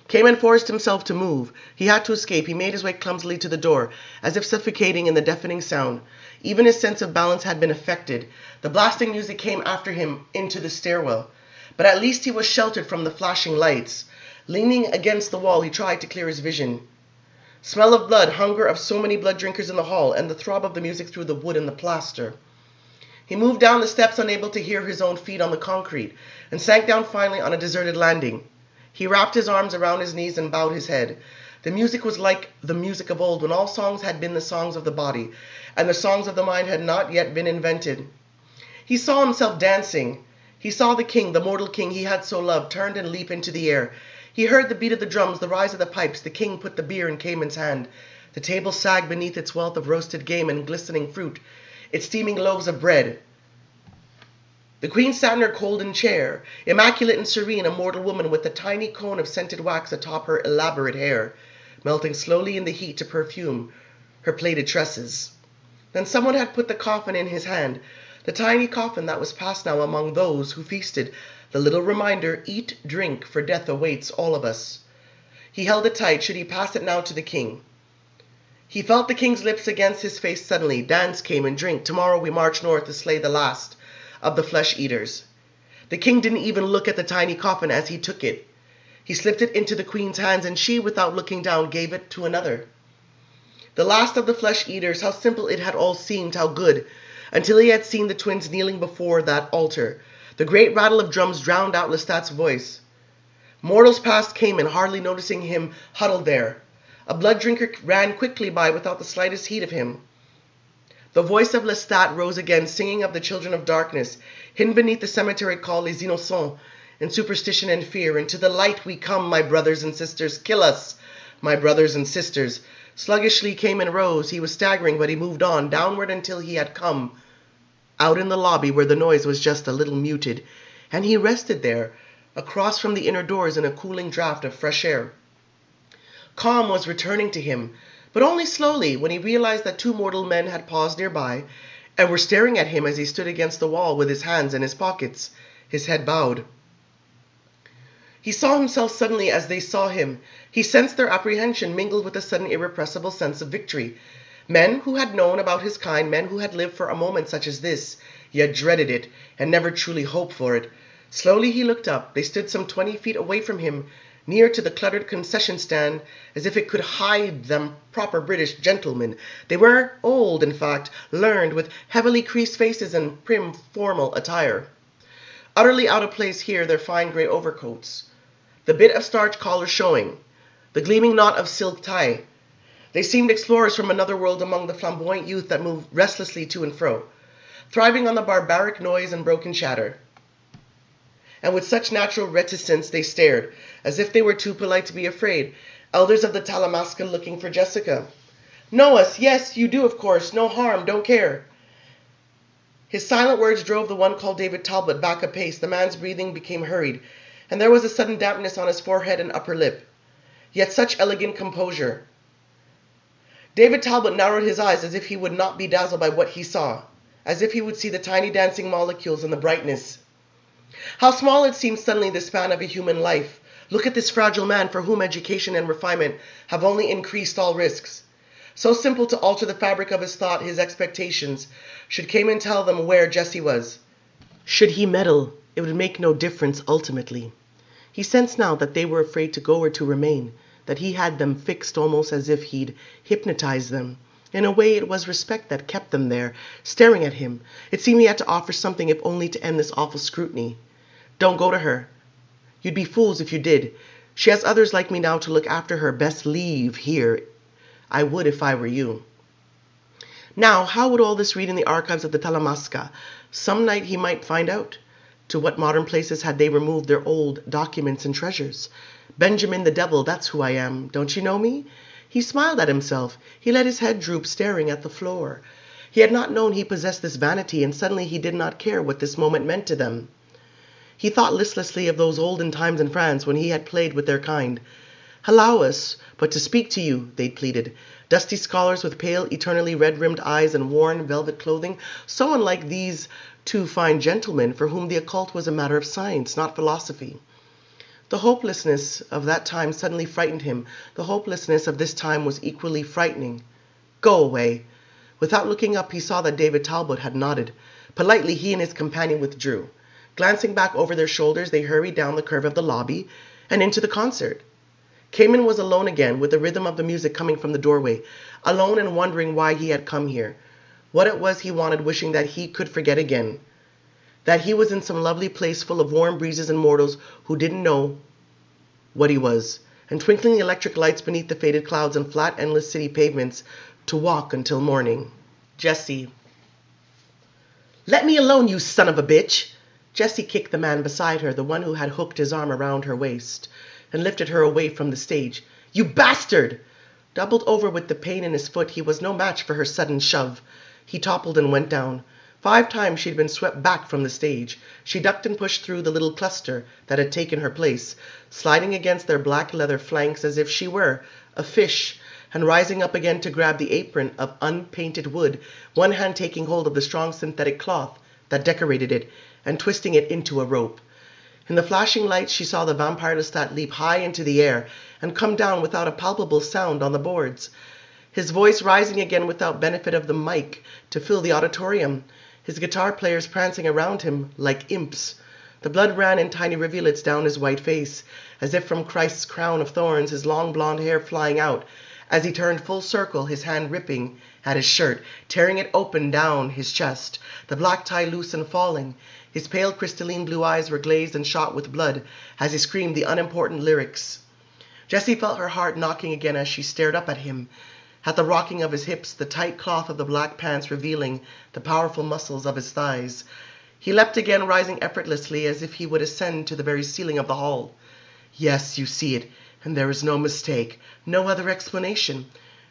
Khayman forced himself to move. He had to escape. He made his way clumsily to the door, as if suffocating in the deafening sound. Even his sense of balance had been affected. The blasting music came after him into the stairwell. But at least he was sheltered from the flashing lights. Leaning against the wall, he tried to clear his vision. Smell of blood, hunger of so many blood drinkers in the hall, and the throb of the music through the wood and the plaster. He moved down the steps, unable to hear his own feet on the concrete, and sank down finally on a deserted landing. He wrapped his arms around his knees and bowed his head. The music was like the music of old, when all songs had been the songs of the body, and the songs of the mind had not yet been invented. He saw himself dancing. He saw the king, the mortal king he had so loved, turned and leap into the air. He heard the beat of the drums, the rise of the pipes. The king put the beer in Khayman's hand. The table sagged beneath its wealth of roasted game and glistening fruit, its steaming loaves of bread. The queen sat in her golden chair, immaculate and serene, a mortal woman with a tiny cone of scented wax atop her elaborate hair, melting slowly in the heat to perfume her plaited tresses. Then someone had put the coffin in his hand, the tiny coffin that was passed now among those who feasted, the little reminder, eat, drink, for death awaits all of us. He held it tight, should he pass it now to the king. He felt the king's lips against his face suddenly. Dance, came and drink. Tomorrow we march north to slay the last of the flesh-eaters. The king didn't even look at the tiny coffin as he took it. He slipped it into the queen's hands, and she, without looking down, gave it to another. The last of the flesh-eaters, how simple it had all seemed, how good, until he had seen the twins kneeling before that altar. The great rattle of drums drowned out Lestat's voice. Mortals passed Khayman, hardly noticing him huddled there. A blood drinker ran quickly by without the slightest heed of him. The voice of Lestat rose again, singing of the children of darkness, hidden beneath the cemetery called Les Innocents, in superstition and fear. Into the light we come, my brothers and sisters. Kill us, my brothers and sisters. Sluggishly Khayman rose. He was staggering, but he moved on, downward until he had come out in the lobby where the noise was just a little muted, and he rested there, across from the inner doors in a cooling draught of fresh air. Calm was returning to him, but only slowly, when he realized that two mortal men had paused nearby and were staring at him as he stood against the wall with his hands in his pockets, his head bowed. He saw himself suddenly as they saw him. He sensed their apprehension mingled with a sudden irrepressible sense of victory. Men who had known about his kind, men who had lived for a moment such as this, yet dreaded it and never truly hoped for it. Slowly he looked up. They stood some 20 feet away from him, near to the cluttered concession stand, as if it could hide them proper British gentlemen. They were old, in fact, learned, with heavily creased faces and prim formal attire. Utterly out of place here, their fine grey overcoats, the bit of starched collar showing, the gleaming knot of silk tie. They seemed explorers from another world among the flamboyant youth that moved restlessly to and fro, thriving on the barbaric noise and broken chatter. And with such natural reticence they stared, as if they were too polite to be afraid, elders of the Talamasca looking for Jessica. Know us, yes, you do, of course, no harm, don't care. His silent words drove the one called David Talbot back a pace. The man's breathing became hurried, and there was a sudden dampness on his forehead and upper lip. Yet such elegant composure. David Talbot narrowed his eyes as if he would not be dazzled by what he saw, as if he would see the tiny dancing molecules and the brightness. How small it seemed suddenly, the span of a human life. Look at this fragile man for whom education and refinement have only increased all risks. So simple to alter the fabric of his thought, his expectations. Should Khayman tell them where Jessie was? Should he meddle? It would make no difference ultimately. He sensed now that they were afraid to go or to remain, that he had them fixed almost as if he'd hypnotized them. In a way, it was respect that kept them there, staring at him. It seemed he had to offer something, if only to end this awful scrutiny. Don't go to her. You'd be fools if you did. She has others like me now to look after her. Best leave here. I would if I were you. Now, how would all this read in the archives of the Talamasca? Some night he might find out. To what modern places had they removed their old documents and treasures? Benjamin the Devil, that's who I am. Don't you know me? He smiled at himself. He let his head droop, staring at the floor. He had not known he possessed this vanity, and suddenly he did not care what this moment meant to them. He thought listlessly of those olden times in France when he had played with their kind. Allow us but to speak to you, they pleaded. Dusty scholars with pale, eternally red-rimmed eyes and worn velvet clothing, so unlike these two fine gentlemen for whom the occult was a matter of science, not philosophy. The hopelessness of that time suddenly frightened him. The hopelessness of this time was equally frightening. Go away. Without looking up, he saw that David Talbot had nodded. Politely, he and his companion withdrew. Glancing back over their shoulders, they hurried down the curve of the lobby and into the concert. Khayman was alone again, with the rhythm of the music coming from the doorway, alone and wondering why he had come here, what it was he wanted, wishing that he could forget again, that he was in some lovely place full of warm breezes and mortals who didn't know what he was, and twinkling electric lights beneath the faded clouds and flat, endless city pavements, to walk until morning. Jessie. Let me alone, you son of a bitch! Jessie kicked the man beside her, the one who had hooked his arm around her waist, and lifted her away from the stage. You bastard! Doubled over with the pain in his foot, he was no match for her sudden shove. He toppled and went down. 5 times she'd been swept back from the stage. She ducked and pushed through the little cluster that had taken her place, sliding against their black leather flanks as if she were a fish, and rising up again to grab the apron of unpainted wood, one hand taking hold of the strong synthetic cloth that decorated it, and twisting it into a rope. In the flashing lights, she saw the vampire Lestat leap high into the air and come down without a palpable sound on the boards, his voice rising again without benefit of the mic to fill the auditorium, his guitar players prancing around him like imps. The blood ran in tiny rivulets down his white face, as if from Christ's crown of thorns, his long blonde hair flying out, As he turned full circle, his hand ripping at his shirt, tearing it open down his chest, the black tie loose and falling. His pale crystalline blue eyes were glazed and shot with blood as he screamed the unimportant lyrics. Jessie felt her heart knocking again as she stared up at him, at the rocking of his hips, the tight cloth of the black pants revealing the powerful muscles of his thighs. He leapt again, rising effortlessly as if he would ascend to the very ceiling of the hall. Yes, you see it, and there is no mistake, no other explanation.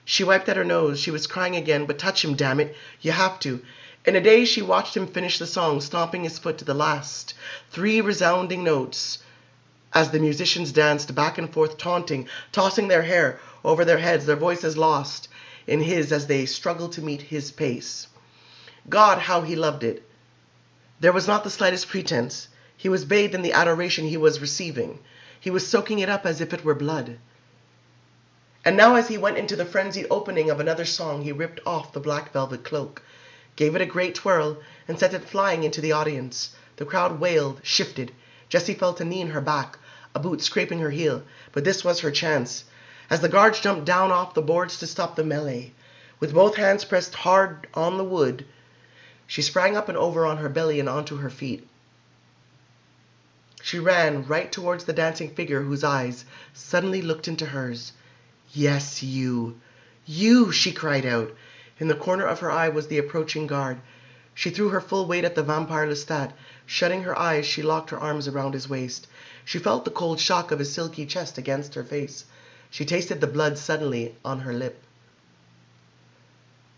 She wiped at her nose. She was crying again, but touch him, damn it. You have to. In a daze, she watched him finish the song, stomping his foot to the last 3 resounding notes as the musicians danced back and forth, taunting, tossing their hair over their heads, their voices lost in his as they struggled to meet his pace. God, how he loved it. There was not the slightest pretense. He was bathed in the adoration he was receiving. He was soaking it up as if it were blood. And now as he went into the frenzied opening of another song, he ripped off the black velvet cloak, gave it a great twirl, and sent it flying into the audience. The crowd wailed, shifted. Jessie felt a knee in her back, a boot scraping her heel, but this was her chance. As the guards jumped down off the boards to stop the melee, with both hands pressed hard on the wood, she sprang up and over on her belly and onto her feet. She ran right towards the dancing figure whose eyes suddenly looked into hers. Yes, you, she cried out. In the corner of her eye was the approaching guard. She threw her full weight at the vampire Lestat. Shutting her eyes, she locked her arms around his waist. She felt the cold shock of his silky chest against her face. She tasted the blood suddenly on her lip.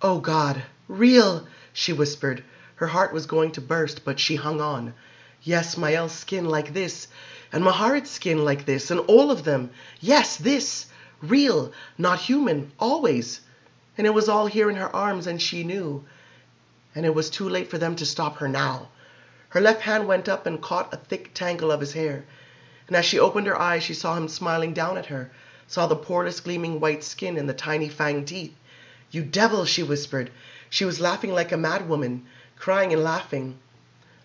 Oh God, real, she whispered. Her heart was going to burst, but she hung on. Yes, Mael's skin like this, and Maharit's skin like this, and all of them. Yes, this. Real, not human, always. And it was all here in her arms, and she knew. And it was too late for them to stop her now. Her left hand went up and caught a thick tangle of his hair. And as she opened her eyes, she saw him smiling down at her, saw the poreless gleaming white skin and the tiny fanged teeth. You devil, she whispered. She was laughing like a madwoman, crying and laughing.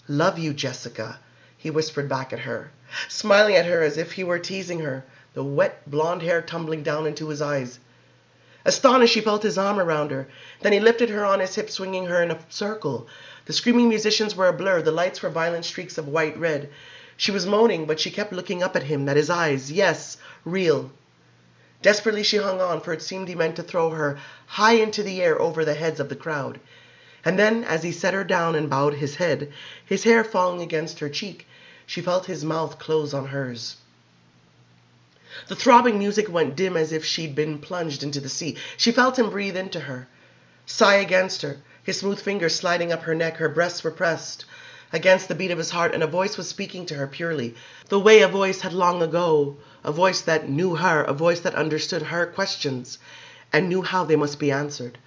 Love you, Jessica, he whispered back at her, smiling at her as if he were teasing her, the wet blonde hair tumbling down into his eyes. Astonished, she felt his arm around her. Then he lifted her on his hip, swinging her in a circle. The screaming musicians were a blur. The lights were violent streaks of white-red. She was moaning, but she kept looking up at him, at his eyes. Yes, real. Desperately she hung on, for it seemed he meant to throw her high into the air over the heads of the crowd. And then, as he set her down and bowed his head, his hair falling against her cheek, she felt his mouth close on hers. The throbbing music went dim as if she'd been plunged into the sea. She felt him breathe into her, sigh against her, his smooth fingers sliding up her neck. Her breasts were pressed against the beat of his heart, and a voice was speaking to her purely, the way a voice had long ago, a voice that knew her, a voice that understood her questions and knew how they must be answered.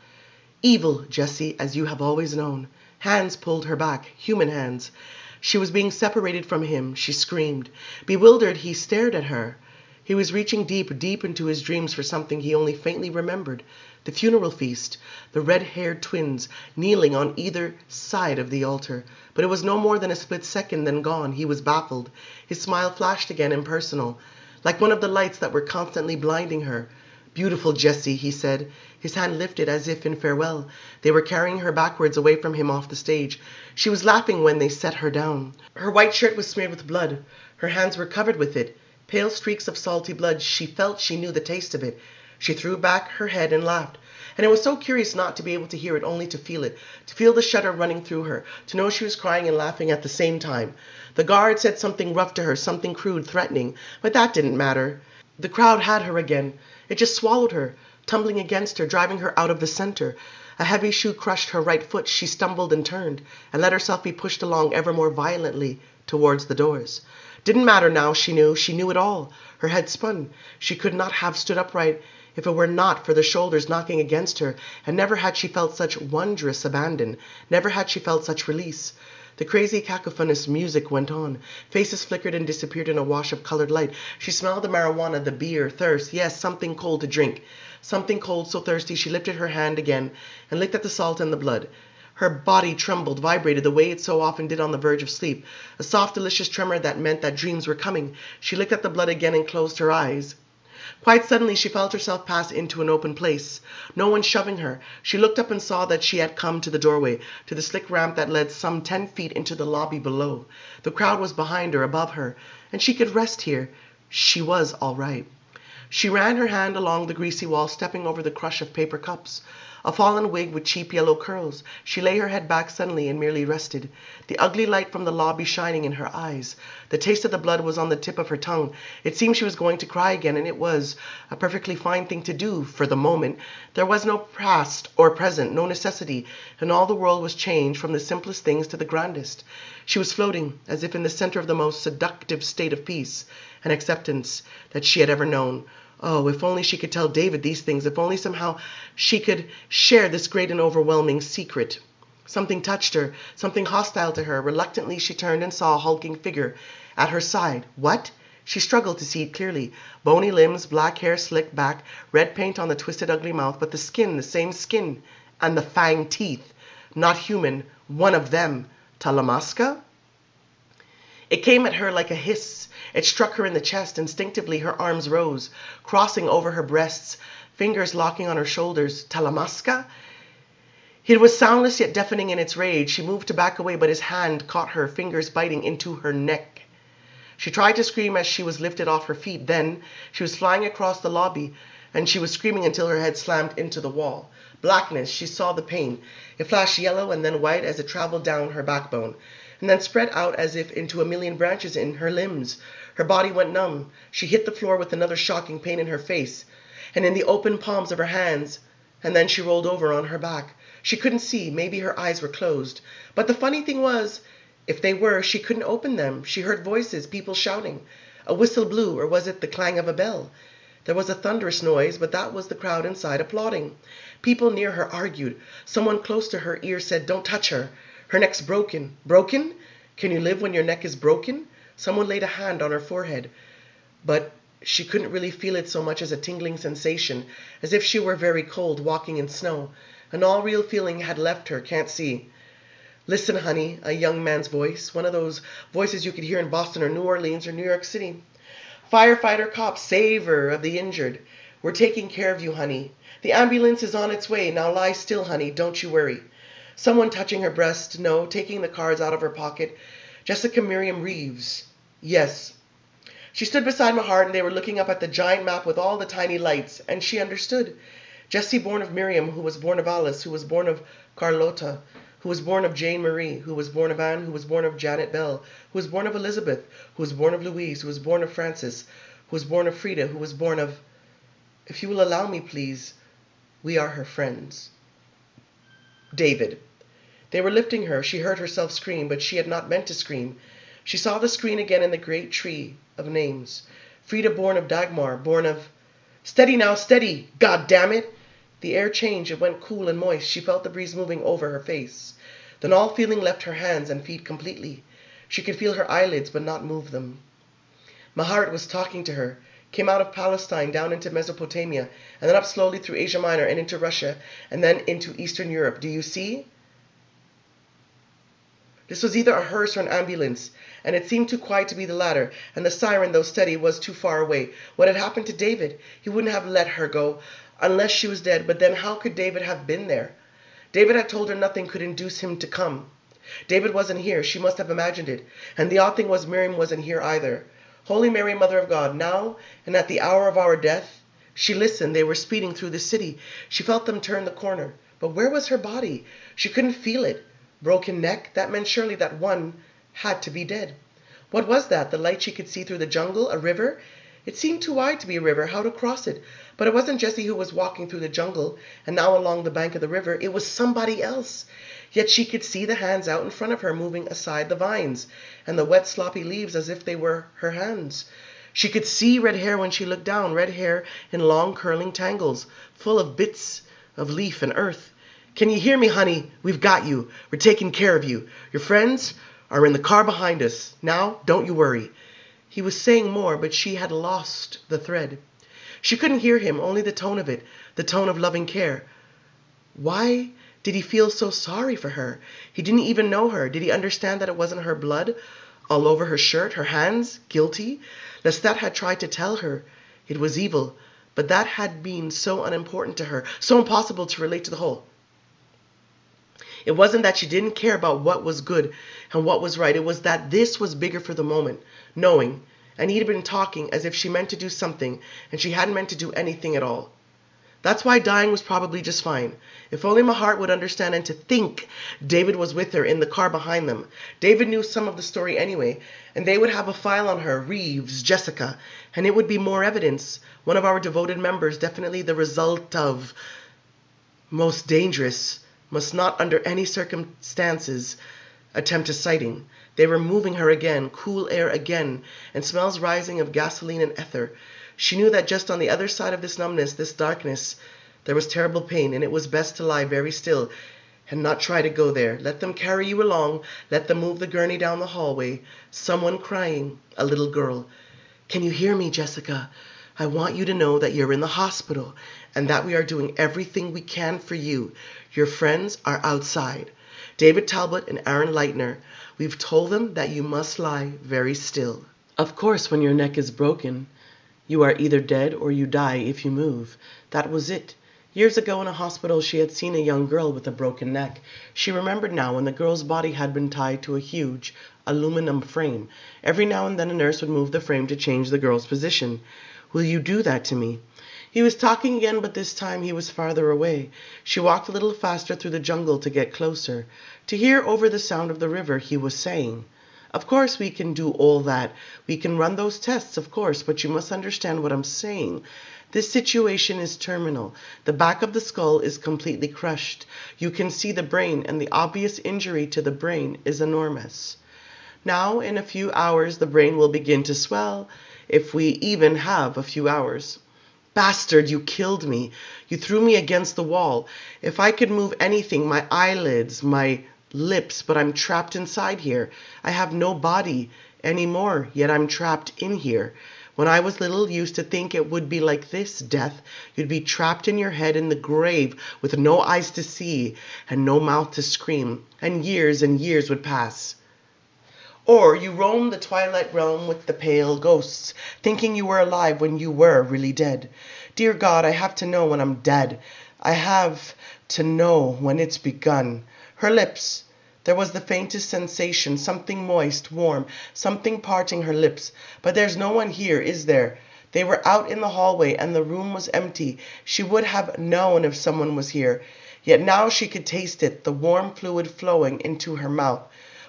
Evil, Jessie, as you have always known. Hands pulled her back, human hands. She was being separated from him. She screamed. Bewildered, he stared at her. He was reaching deep, deep into his dreams for something he only faintly remembered. The funeral feast, the red-haired twins kneeling on either side of the altar. But it was no more than a split second, then gone. He was baffled. His smile flashed again, impersonal, like one of the lights that were constantly blinding her. Beautiful Jessie, he said, his hand lifted as if in farewell. They were carrying her backwards away from him off the stage. She was laughing when they set her down. Her white shirt was smeared with blood. Her hands were covered with it. Pale streaks of salty blood. She felt she knew the taste of it. She threw back her head and laughed. And it was so curious not to be able to hear it, only to feel it, to feel the shudder running through her, to know she was crying and laughing at the same time. The guard said something rough to her, something crude, threatening, but that didn't matter. The crowd had her again. It just swallowed her, tumbling against her, driving her out of the center. A heavy shoe crushed her right foot. She stumbled and turned, and let herself be pushed along ever more violently towards the doors. Didn't matter now, she knew it all. Her head spun. She could not have stood upright if it were not for the shoulders knocking against her, and never had she felt such wondrous abandon, never had she felt such release. The crazy cacophonous music went on. Faces flickered and disappeared in a wash of colored light. She smelled the marijuana, the beer, thirst, yes, something cold to drink. Something cold, so thirsty, she lifted her hand again and licked at the salt and the blood. Her body trembled, vibrated the way it so often did on the verge of sleep, a soft, delicious tremor that meant that dreams were coming. She licked at the blood again and closed her eyes. Quite suddenly she felt herself pass into an open place. No one shoving her. She looked up and saw that she had come to the doorway, to the slick ramp that led some 10 feet into the lobby below. The crowd was behind her, above her, and she could rest here. She was all right. She ran her hand along the greasy wall, stepping over the crush of paper cups. A fallen wig with cheap yellow curls. She lay her head back suddenly and merely rested, the ugly light from the lobby shining in her eyes. The taste of the blood was on the tip of her tongue. It seemed she was going to cry again, and it was a perfectly fine thing to do for the moment. There was no past or present, no necessity, and all the world was changed from the simplest things to the grandest. She was floating, as if in the center of the most seductive state of peace and acceptance that she had ever known. Oh, if only she could tell David these things, if only somehow she could share this great and overwhelming secret. Something touched her, something hostile to her. Reluctantly, she turned and saw a hulking figure at her side. What? She struggled to see it clearly. Bony limbs, black hair slicked back, red paint on the twisted, ugly mouth, but the skin, the same skin, and the fanged teeth. Not human, one of them. Talamasca? It came at her like a hiss. It struck her in the chest. Instinctively, her arms rose, crossing over her breasts, fingers locking on her shoulders. Talamasca? It was soundless yet deafening in its rage. She moved to back away, but his hand caught her, fingers biting into her neck. She tried to scream as she was lifted off her feet. Then she was flying across the lobby, and she was screaming until her head slammed into the wall. Blackness, she saw the pain. It flashed yellow and then white as it traveled down her backbone, and then spread out as if into a million branches in her limbs. Her body went numb. She hit the floor with another shocking pain in her face and in the open palms of her hands, and then she rolled over on her back. She couldn't see. Maybe her eyes were closed. But the funny thing was, if they were, she couldn't open them. She heard voices, people shouting. A whistle blew, or was it the clang of a bell? There was a thunderous noise, but that was the crowd inside applauding. People near her argued. Someone close to her ear said, "Don't touch her. Her neck's broken." Broken? Can you live when your neck is broken? Someone laid a hand on her forehead, but she couldn't really feel it so much as a tingling sensation, as if she were very cold, walking in snow, and all real feeling had left her. Can't see. "Listen, honey," a young man's voice, one of those voices you could hear in Boston or New Orleans or New York City. "Firefighter, cop, saver of the injured. We're taking care of you, honey. The ambulance is on its way. Now lie still, honey. Don't you worry." Someone touching her breast. No, taking the cards out of her pocket. Jessica Miriam Reeves. Yes. She stood beside Mahart, and they were looking up at the giant map with all the tiny lights, and she understood. Jessie, born of Miriam, who was born of Alice, who was born of Carlotta, who was born of Jane Marie, who was born of Anne, who was born of Janet Bell, who was born of Elizabeth, who was born of Louise, who was born of Frances, who was born of Frida, who was born of... If you will allow me, please, we are her friends. David. They were lifting her. She heard herself scream, but she had not meant to scream. She saw the screen again in the great tree of names. Frida, born of Dagmar, born of... Steady now, steady! God damn it! The air changed. It went cool and moist. She felt the breeze moving over her face. Then all feeling left her hands and feet completely. She could feel her eyelids, but not move them. Mahart was talking to her. Came out of Palestine, down into Mesopotamia, and then up slowly through Asia Minor and into Russia, and then into Eastern Europe. Do you see? This was either a hearse or an ambulance, and it seemed too quiet to be the latter, and the siren, though steady, was too far away. What had happened to David? He wouldn't have let her go, unless she was dead, but then how could David have been there? David had told her nothing could induce him to come. David wasn't here. She must have imagined it. And the odd thing was Miriam wasn't here either. Holy Mary, Mother of God, now and at the hour of our death. She listened. They were speeding through the city. She felt them turn the corner. But where was her body? She couldn't feel it. Broken neck? That meant surely that one had to be dead. What was that? The light she could see through the jungle? A river? It seemed too wide to be a river. How to cross it? But it wasn't Jessie who was walking through the jungle and now along the bank of the river. It was somebody else. Yet she could see the hands out in front of her moving aside the vines and the wet sloppy leaves as if they were her hands. She could see red hair when she looked down, red hair in long curling tangles, full of bits of leaf and earth. "Can you hear me, honey? We've got you. We're taking care of you. Your friends are in the car behind us. Now, don't you worry." He was saying more, but she had lost the thread. She couldn't hear him, only the tone of it, the tone of loving care. Why did he feel so sorry for her? He didn't even know her. Did he understand that it wasn't her blood all over her shirt, her hands, guilty? Lestat had tried to tell her. It was evil, but that had been so unimportant to her, so impossible to relate to the whole. It wasn't that she didn't care about what was good and what was right. It was that this was bigger for the moment, knowing, and he'd been talking as if she meant to do something and she hadn't meant to do anything at all. That's why dying was probably just fine. If only my heart would understand and to think David was with her in the car behind them. David knew some of the story anyway, and they would have a file on her, Reeves, Jessica, and it would be more evidence. One of our devoted members, definitely the result of most dangerous, must not under any circumstances attempt a sighting. They were moving her again, cool air again, and smells rising of gasoline and ether. She knew that just on the other side of this numbness, this darkness, there was terrible pain, and it was best to lie very still and not try to go there. Let them carry you along. Let them move the gurney down the hallway. Someone crying, a little girl. Can you hear me, Jessica? I want you to know that you're in the hospital and that we are doing everything we can for you. Your friends are outside. David Talbot and Aaron Leitner. We've told them that you must lie very still. Of course, when your neck is broken, you are either dead or you die if you move. That was it. Years ago in a hospital, she had seen a young girl with a broken neck. She remembered now when the girl's body had been tied to a huge aluminum frame. Every now and then a nurse would move the frame to change the girl's position. Will you do that to me? He was talking again, but this time he was farther away. She walked a little faster through the jungle to get closer. To hear over the sound of the river, he was saying, of course we can do all that. We can run those tests, of course, but you must understand what I'm saying. This situation is terminal. The back of the skull is completely crushed. You can see the brain, and the obvious injury to the brain is enormous. Now, in a few hours, the brain will begin to swell, if we even have a few hours. Bastard, you killed me. You threw me against the wall. If I could move anything, my eyelids, my lips, but I'm trapped inside here. I have no body anymore, yet I'm trapped in here. When I was little, used to think it would be like this, death. You'd be trapped in your head in the grave with no eyes to see and no mouth to scream, and years would pass. Or you roam the twilight realm with the pale ghosts, thinking you were alive when you were really dead. Dear God, I have to know when I'm dead. I have to know when it's begun. Her lips. There was the faintest sensation, something moist, warm, something parting her lips. But there's no one here, is there? They were out in the hallway and the room was empty. She would have known if someone was here. Yet now she could taste it, the warm fluid flowing into her mouth.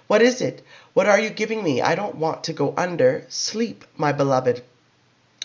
What is it? What are you giving me? I don't want to go under. Sleep, my beloved.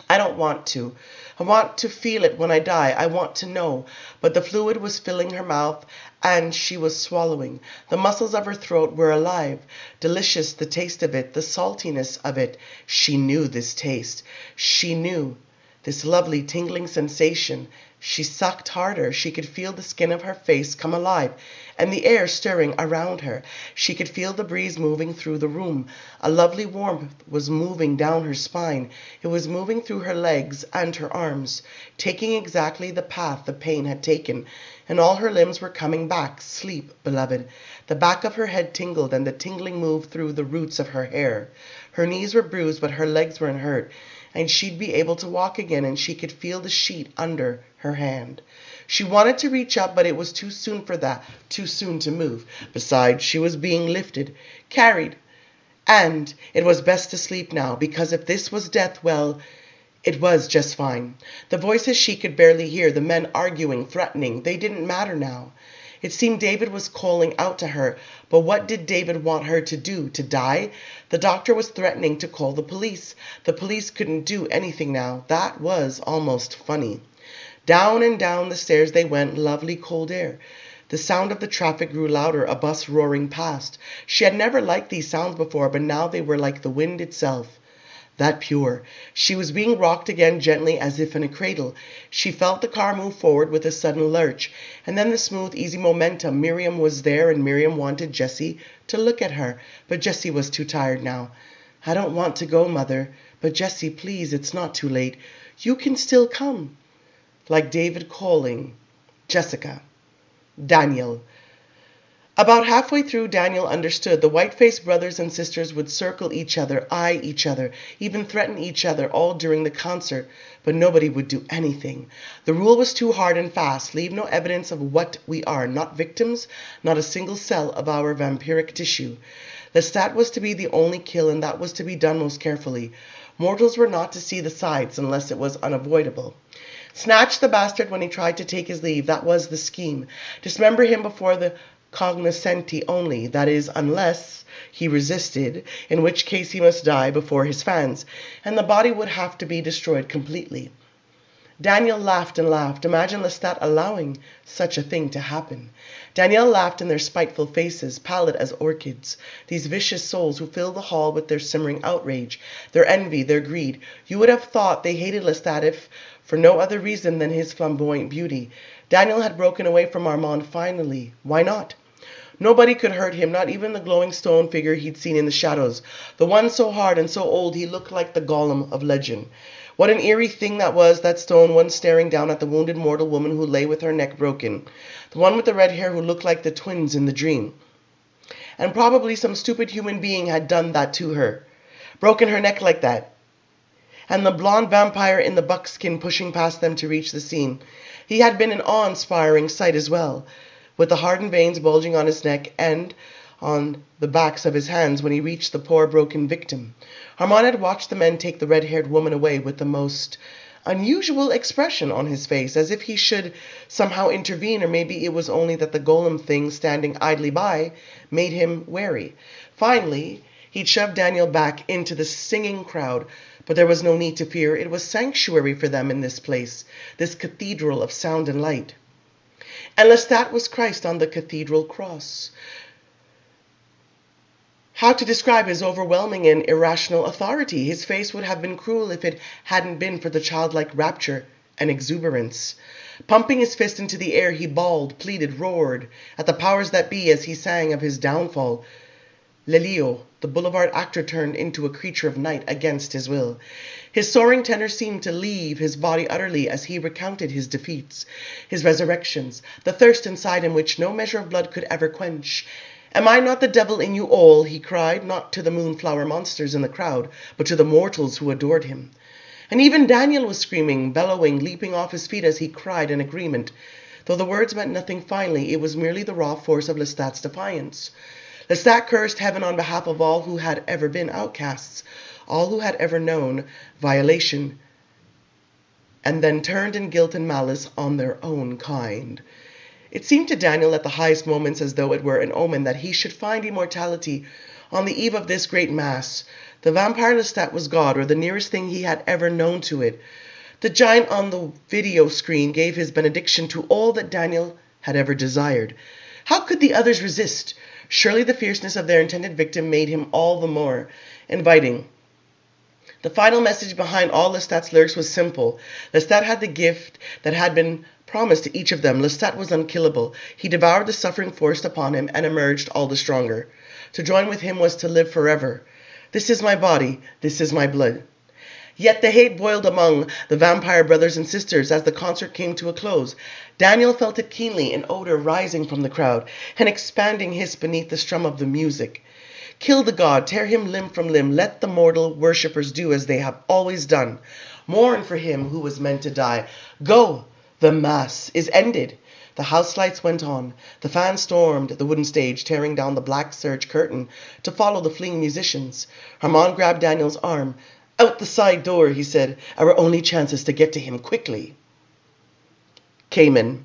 I don't want to. I want to feel it when I die. I want to know. But the fluid was filling her mouth, and she was swallowing. The muscles of her throat were alive. Delicious, the taste of it, the saltiness of it. She knew this taste. She knew this lovely tingling sensation. She sucked harder. She could feel the skin of her face come alive, and the air stirring around her. She could feel the breeze moving through the room. A lovely warmth was moving down her spine. It was moving through her legs and her arms, taking exactly the path the pain had taken, and all her limbs were coming back. Sleep, beloved. The back of her head tingled, and the tingling moved through the roots of her hair. Her knees were bruised, but her legs weren't hurt, and she'd be able to walk again, and she could feel the sheet under her hand. She wanted to reach up, but it was too soon for that, too soon to move. Besides, she was being lifted, carried, and it was best to sleep now, because if this was death, well, it was just fine. The voices she could barely hear, the men arguing, threatening, they didn't matter now. It seemed David was calling out to her, but what did David want her to do, to die? The doctor was threatening to call the police. The police couldn't do anything now. That was almost funny. Down and down the stairs they went, lovely cold air. The sound of the traffic grew louder, a bus roaring past. She had never liked these sounds before, but now they were like the wind itself. That pure. She was being rocked again gently as if in a cradle. She felt the car move forward with a sudden lurch, and then the smooth, easy momentum. Miriam was there, and Miriam wanted Jessie to look at her, but Jessie was too tired now. I don't want to go, Mother, but Jessie, please, it's not too late. You can still come. Like David calling, Jessica, Daniel. About halfway through, Daniel understood. The white-faced brothers and sisters would circle each other, eye each other, even threaten each other, all during the concert, but nobody would do anything. The rule was too hard and fast. Leave no evidence of what we are, not victims, not a single cell of our vampiric tissue. Lestat was to be the only kill, and that was to be done most carefully. Mortals were not to see the sides unless it was unavoidable. Snatch the bastard when he tried to take his leave. That was the scheme. Dismember him before the cognoscenti only, that is, unless he resisted, in which case he must die before his fans, and the body would have to be destroyed completely. Daniel laughed and laughed. Imagine Lestat allowing such a thing to happen. Danielle laughed in their spiteful faces, pallid as orchids, these vicious souls who filled the hall with their simmering outrage, their envy, their greed. You would have thought they hated Lestat if for no other reason than his flamboyant beauty. Daniel had broken away from Armand finally. Why not? Nobody could hurt him, not even the glowing stone figure he'd seen in the shadows, the one so hard and so old he looked like the golem of legend. What an eerie thing that was, that stone, one staring down at the wounded mortal woman who lay with her neck broken, the one with the red hair who looked like the twins in the dream. And probably some stupid human being had done that to her, broken her neck like that. And the blonde vampire in the buckskin pushing past them to reach the scene. He had been an awe-inspiring sight as well, with the hardened veins bulging on his neck and on the backs of his hands when he reached the poor broken victim. Armand had watched the men take the red-haired woman away with the most unusual expression on his face, as if he should somehow intervene, or maybe it was only that the golem thing standing idly by made him wary. Finally, he'd shoved Daniel back into the singing crowd, but there was no need to fear. It was sanctuary for them in this place, this cathedral of sound and light. And Lestat was Christ on the cathedral cross. How to describe his overwhelming and irrational authority? His face would have been cruel if it hadn't been for the childlike rapture and exuberance. Pumping his fist into the air, he bawled, pleaded, roared at the powers that be as he sang of his downfall. Lelio, the boulevard actor, turned into a creature of night against his will. His soaring tenor seemed to leave his body utterly as he recounted his defeats, his resurrections, the thirst inside him which no measure of blood could ever quench. "Am I not the devil in you all?" he cried, not to the moonflower monsters in the crowd, but to the mortals who adored him. And even Daniel was screaming, bellowing, leaping off his feet as he cried in agreement. Though the words meant nothing finally, it was merely the raw force of Lestat's defiance. Lestat cursed heaven on behalf of all who had ever been outcasts, all who had ever known violation, and then turned in guilt and malice on their own kind. It seemed to Daniel at the highest moments as though it were an omen that he should find immortality on the eve of this great mass. The vampire Lestat was God, or the nearest thing he had ever known to it. The giant on the video screen gave his benediction to all that Daniel had ever desired. How could the others resist? Surely the fierceness of their intended victim made him all the more inviting. The final message behind all Lestat's lyrics was simple. Lestat had the gift that had been promised to each of them. Lestat was unkillable. He devoured the suffering forced upon him and emerged all the stronger. To join with him was to live forever. This is my body, this is my blood. Yet the hate boiled among the vampire brothers and sisters as the concert came to a close. Daniel felt it keenly, an odor rising from the crowd, an expanding hiss beneath the strum of the music. Kill the god, tear him limb from limb, let the mortal worshippers do as they have always done. Mourn for him who was meant to die. Go! The mass is ended. The house lights went on. The fans stormed the wooden stage, tearing down the black serge curtain to follow the fleeing musicians. Armand grabbed Daniel's arm. "Out the side door," he said. "Our only chance is to get to him quickly." Khayman.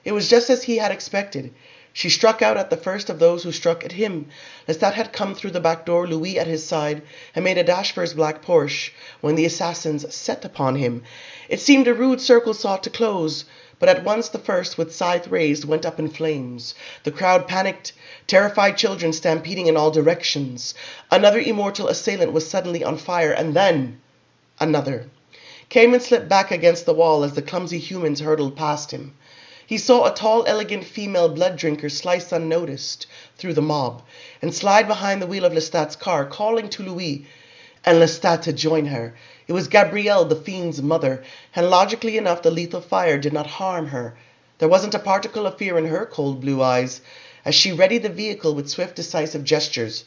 It was just as he had expected. She struck out at the first of those who struck at him. Lestat had come through the back door, Louis at his side, and made a dash for his black Porsche when the assassins set upon him. It seemed a rude circle sought to close, but at once the first, with scythe raised, went up in flames. The crowd panicked, terrified children stampeding in all directions. Another immortal assailant was suddenly on fire, and then another. Khayman slipped back against the wall as the clumsy humans hurtled past him. He saw a tall, elegant female blood drinker slice unnoticed through the mob and slide behind the wheel of Lestat's car, calling to Louis and Lestat to join her. It was Gabrielle, the fiend's mother, and logically enough the lethal fire did not harm her. There wasn't a particle of fear in her cold blue eyes, as she readied the vehicle with swift, decisive gestures.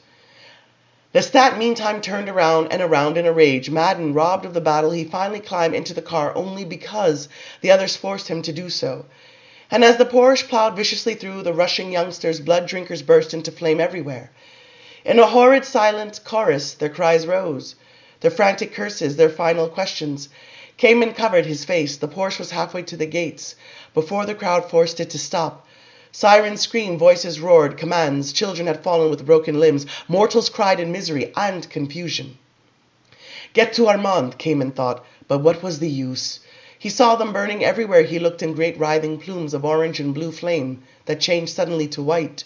Lestat meantime turned around and around in a rage. Maddened, robbed of the battle, he finally climbed into the car only because the others forced him to do so. And as the Porsche plowed viciously through the rushing youngsters, blood drinkers burst into flame everywhere. In a horrid, silent chorus, their cries rose, their frantic curses, their final questions. Khayman covered his face. The Porsche was halfway to the gates before the crowd forced it to stop. Sirens screamed, voices roared, commands. Children had fallen with broken limbs. Mortals cried in misery and confusion. Get to Armand, Khayman thought, but what was the use? He saw them burning everywhere he looked in great writhing plumes of orange and blue flame that changed suddenly to white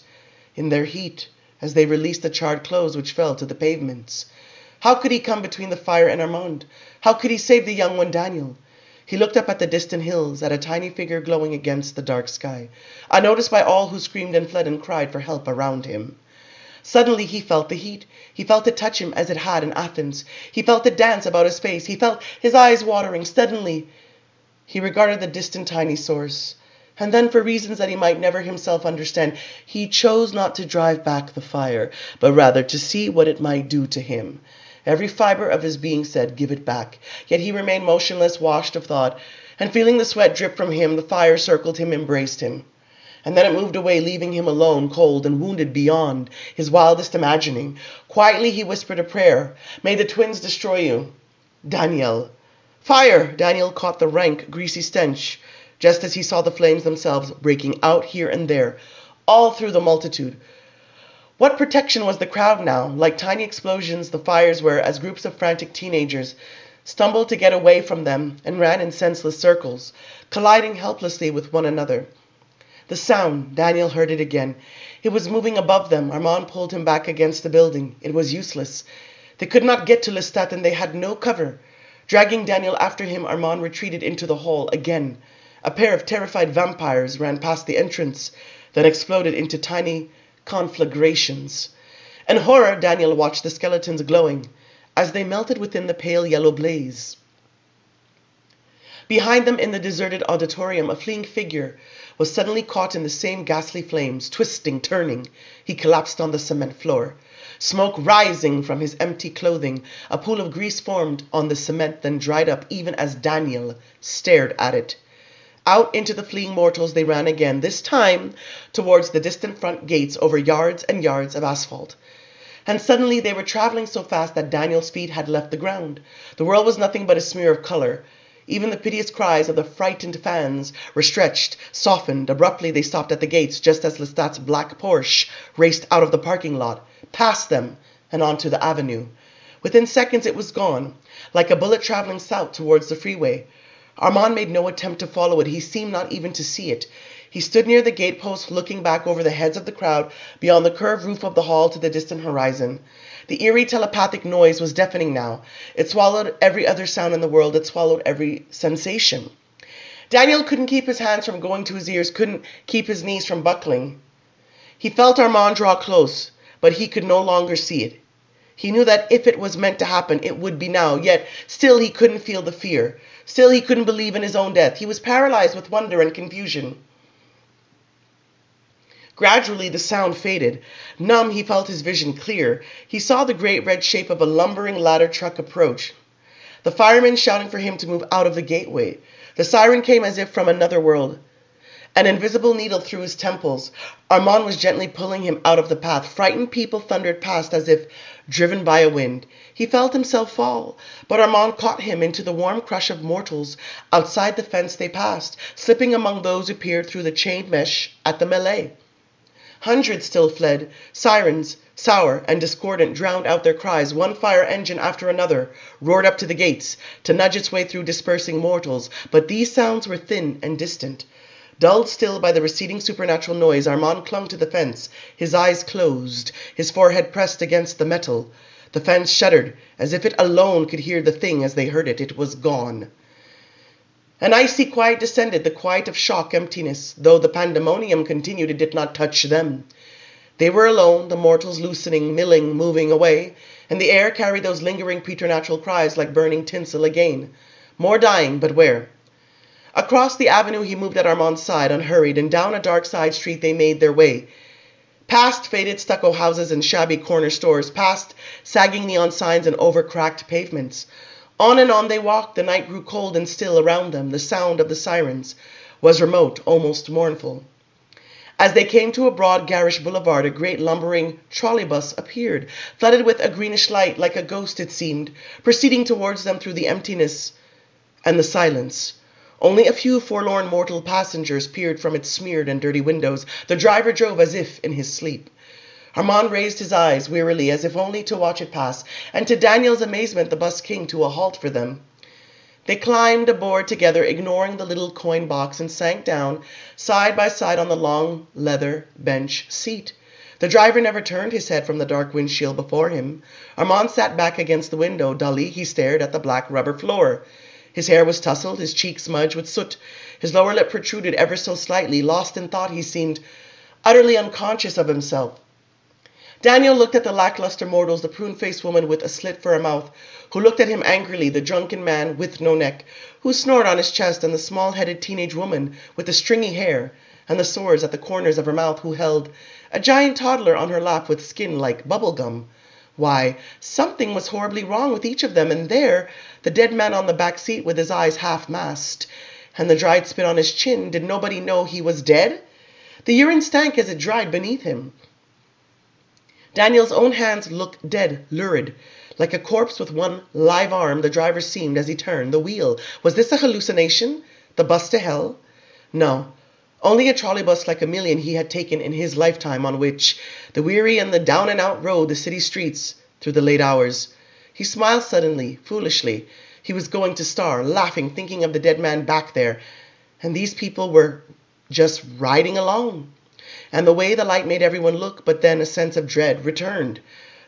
in their heat as they released the charred clothes which fell to the pavements. How could he come between the fire and Armand? How could he save the young one, Daniel? He looked up at the distant hills, at a tiny figure glowing against the dark sky, unnoticed by all who screamed and fled and cried for help around him. Suddenly he felt the heat. He felt it touch him as it had in Athens. He felt it dance about his face. He felt his eyes watering. Suddenly he regarded the distant tiny source. And then, for reasons that he might never himself understand, he chose not to drive back the fire, but rather to see what it might do to him. Every fiber of his being said, give it back. Yet he remained motionless, washed of thought, and feeling the sweat drip from him, the fire circled him, embraced him. And then it moved away, leaving him alone, cold and wounded beyond his wildest imagining. Quietly he whispered a prayer. May the twins destroy you. Daniel. Fire! Daniel caught the rank, greasy stench, just as he saw the flames themselves breaking out here and there, all through the multitude. What protection was the crowd now? Like tiny explosions, the fires were as groups of frantic teenagers stumbled to get away from them and ran in senseless circles, colliding helplessly with one another. The sound, Daniel heard it again. It was moving above them. Armand pulled him back against the building. It was useless. They could not get to Lestat and they had no cover. Dragging Daniel after him, Armand retreated into the hall again. A pair of terrified vampires ran past the entrance, then exploded into tiny conflagrations. In horror, Daniel watched the skeletons glowing as they melted within the pale yellow blaze. Behind them in the deserted auditorium, a fleeing figure was suddenly caught in the same ghastly flames, twisting, turning. He collapsed on the cement floor. Smoke rising from his empty clothing, a pool of grease formed on the cement, then dried up even as Daniel stared at it. Out into the fleeing mortals they ran again, this time towards the distant front gates over yards and yards of asphalt. And suddenly they were traveling so fast that Daniel's feet had left the ground. The world was nothing but a smear of color. Even the piteous cries of the frightened fans were stretched, softened. Abruptly they stopped at the gates just as Lestat's black Porsche raced out of the parking lot, past them, and onto the avenue. Within seconds it was gone, like a bullet traveling south towards the freeway. Armand made no attempt to follow it. He seemed not even to see it. He stood near the gatepost, looking back over the heads of the crowd, beyond the curved roof of the hall to the distant horizon. The eerie telepathic noise was deafening now. It swallowed every other sound in the world. It swallowed every sensation. Daniel couldn't keep his hands from going to his ears, couldn't keep his knees from buckling. He felt Armand draw close, but he could no longer see it. He knew that if it was meant to happen, it would be now, yet still he couldn't feel the fear. Still he couldn't believe in his own death. He was paralyzed with wonder and confusion. Gradually the sound faded. Numb, he felt his vision clear. He saw the great red shape of a lumbering ladder truck approach, the firemen shouting for him to move out of the gateway. The siren came as if from another world. An invisible needle through his temples. Armand was gently pulling him out of the path. Frightened people thundered past as if driven by a wind. He felt himself fall, but Armand caught him into the warm crush of mortals outside the fence they passed, slipping among those who peered through the chain mesh at the melee. Hundreds still fled. Sirens, sour and discordant, drowned out their cries. One fire engine after another roared up to the gates to nudge its way through dispersing mortals, but these sounds were thin and distant. Dulled still by the receding supernatural noise, Armand clung to the fence, his eyes closed, his forehead pressed against the metal. The fence shuddered, as if it alone could hear the thing as they heard it. It was gone. An icy quiet descended, the quiet of shock, emptiness. Though the pandemonium continued, it did not touch them. They were alone, the mortals loosening, milling, moving away, and the air carried those lingering preternatural cries like burning tinsel again. More dying, but where? Across the avenue he moved at Armand's side, unhurried, and down a dark side street they made their way. Past faded stucco houses and shabby corner stores, past sagging neon signs and over-cracked pavements. On and on they walked. The night grew cold and still around them. The sound of the sirens was remote, almost mournful. As they came to a broad, garish boulevard, a great lumbering trolleybus appeared, flooded with a greenish light, like a ghost it seemed, proceeding towards them through the emptiness and the silence. Only a few forlorn mortal passengers peered from its smeared and dirty windows. The driver drove as if in his sleep. Armand raised his eyes wearily, as if only to watch it pass, and to Daniel's amazement the bus came to a halt for them. They climbed aboard together, ignoring the little coin box, and sank down, side by side on the long leather bench seat. The driver never turned his head from the dark windshield before him. Armand sat back against the window. Dully he stared at the black rubber floor. His hair was tousled, his cheeks smudged with soot. His lower lip protruded ever so slightly. Lost in thought, he seemed utterly unconscious of himself. Daniel looked at the lackluster mortals, the prune-faced woman with a slit for a mouth, who looked at him angrily, the drunken man with no neck, who snored on his chest, and the small-headed teenage woman with the stringy hair and the sores at the corners of her mouth, who held a giant toddler on her lap with skin like bubble-gum. Why, something was horribly wrong with each of them, and there, the dead man on the back seat with his eyes half-masked, and the dried spit on his chin, did nobody know he was dead? The urine stank as it dried beneath him. Daniel's own hands looked dead, lurid. Like a corpse with one live arm, the driver seemed as he turned the wheel. Was this a hallucination? The bus to hell? No, only a trolleybus like a million he had taken in his lifetime, on which, the weary and the down-and-out rode the city streets through the late hours. He smiled suddenly, foolishly. He was going to star, laughing, thinking of the dead man back there. And these people were just riding along. And the way the light made everyone look, but then a sense of dread returned.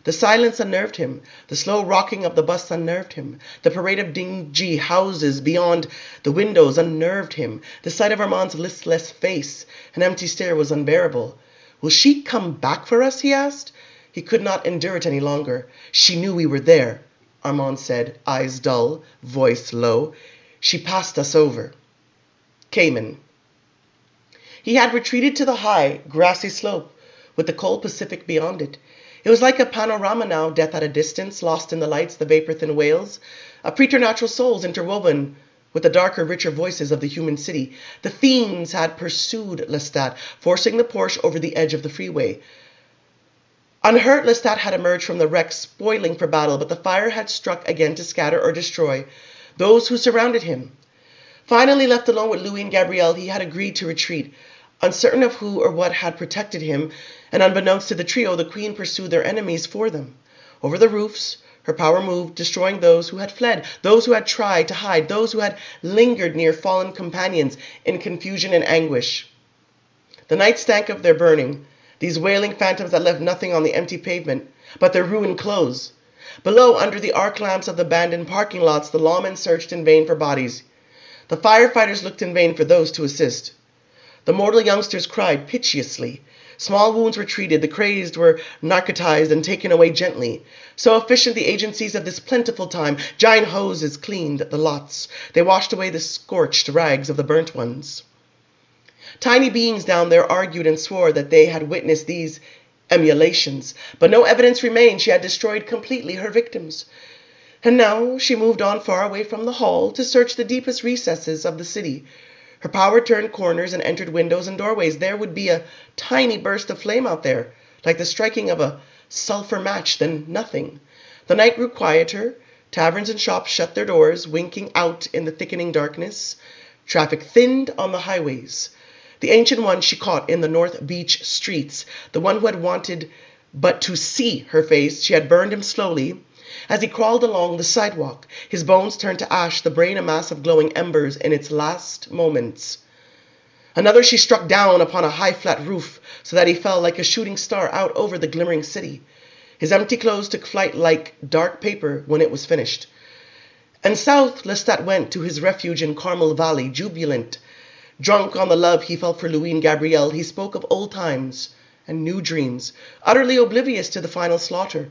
The silence unnerved him. The slow rocking of the bus unnerved him. The parade of dingy houses beyond the windows unnerved him. The sight of Armand's listless face, an empty stare, was unbearable. "Will she come back for us?" he asked. He could not endure it any longer. "She knew we were there," Armand said, eyes dull, voice low. "She passed us over." Khayman. He had retreated to the high, grassy slope, with the cold Pacific beyond it. It was like a panorama now, death at a distance, lost in the lights, the vapor-thin wails of preternatural souls interwoven with the darker, richer voices of the human city. The fiends had pursued Lestat, forcing the Porsche over the edge of the freeway. Unhurt, Lestat had emerged from the wreck, spoiling for battle, but the fire had struck again to scatter or destroy those who surrounded him. Finally, left alone with Louis and Gabrielle, he had agreed to retreat. Uncertain of who or what had protected him, and unbeknownst to the trio, the queen pursued their enemies for them. Over the roofs, her power moved, destroying those who had fled, those who had tried to hide, those who had lingered near fallen companions in confusion and anguish. The night stank of their burning, these wailing phantoms that left nothing on the empty pavement but their ruined clothes. Below, under the arc lamps of the abandoned parking lots, the lawmen searched in vain for bodies. The firefighters looked in vain for those to assist. The mortal youngsters cried piteously. Small wounds were treated, the crazed were narcotized and taken away gently. So efficient the agencies of this plentiful time, giant hoses cleaned the lots. They washed away the scorched rags of the burnt ones. Tiny beings down there argued and swore that they had witnessed these emulations, but no evidence remained. She had destroyed completely her victims. And now she moved on far away from the hall to search the deepest recesses of the city. Her power turned corners and entered windows and doorways. There would be a tiny burst of flame out there, like the striking of a sulfur match, then nothing. The night grew quieter. Taverns and shops shut their doors, winking out in the thickening darkness. Traffic thinned on the highways. The ancient one she caught in the North Beach streets, the one who had wanted but to see her face, she had burned him slowly. As he crawled along the sidewalk, his bones turned to ash, the brain a mass of glowing embers in its last moments. Another she struck down upon a high flat roof, so that he fell like a shooting star out over the glimmering city. His empty clothes took flight like dark paper when it was finished. And south Lestat went to his refuge in Carmel Valley, jubilant. Drunk on the love he felt for Louis and Gabrielle, he spoke of old times and new dreams, utterly oblivious to the final slaughter.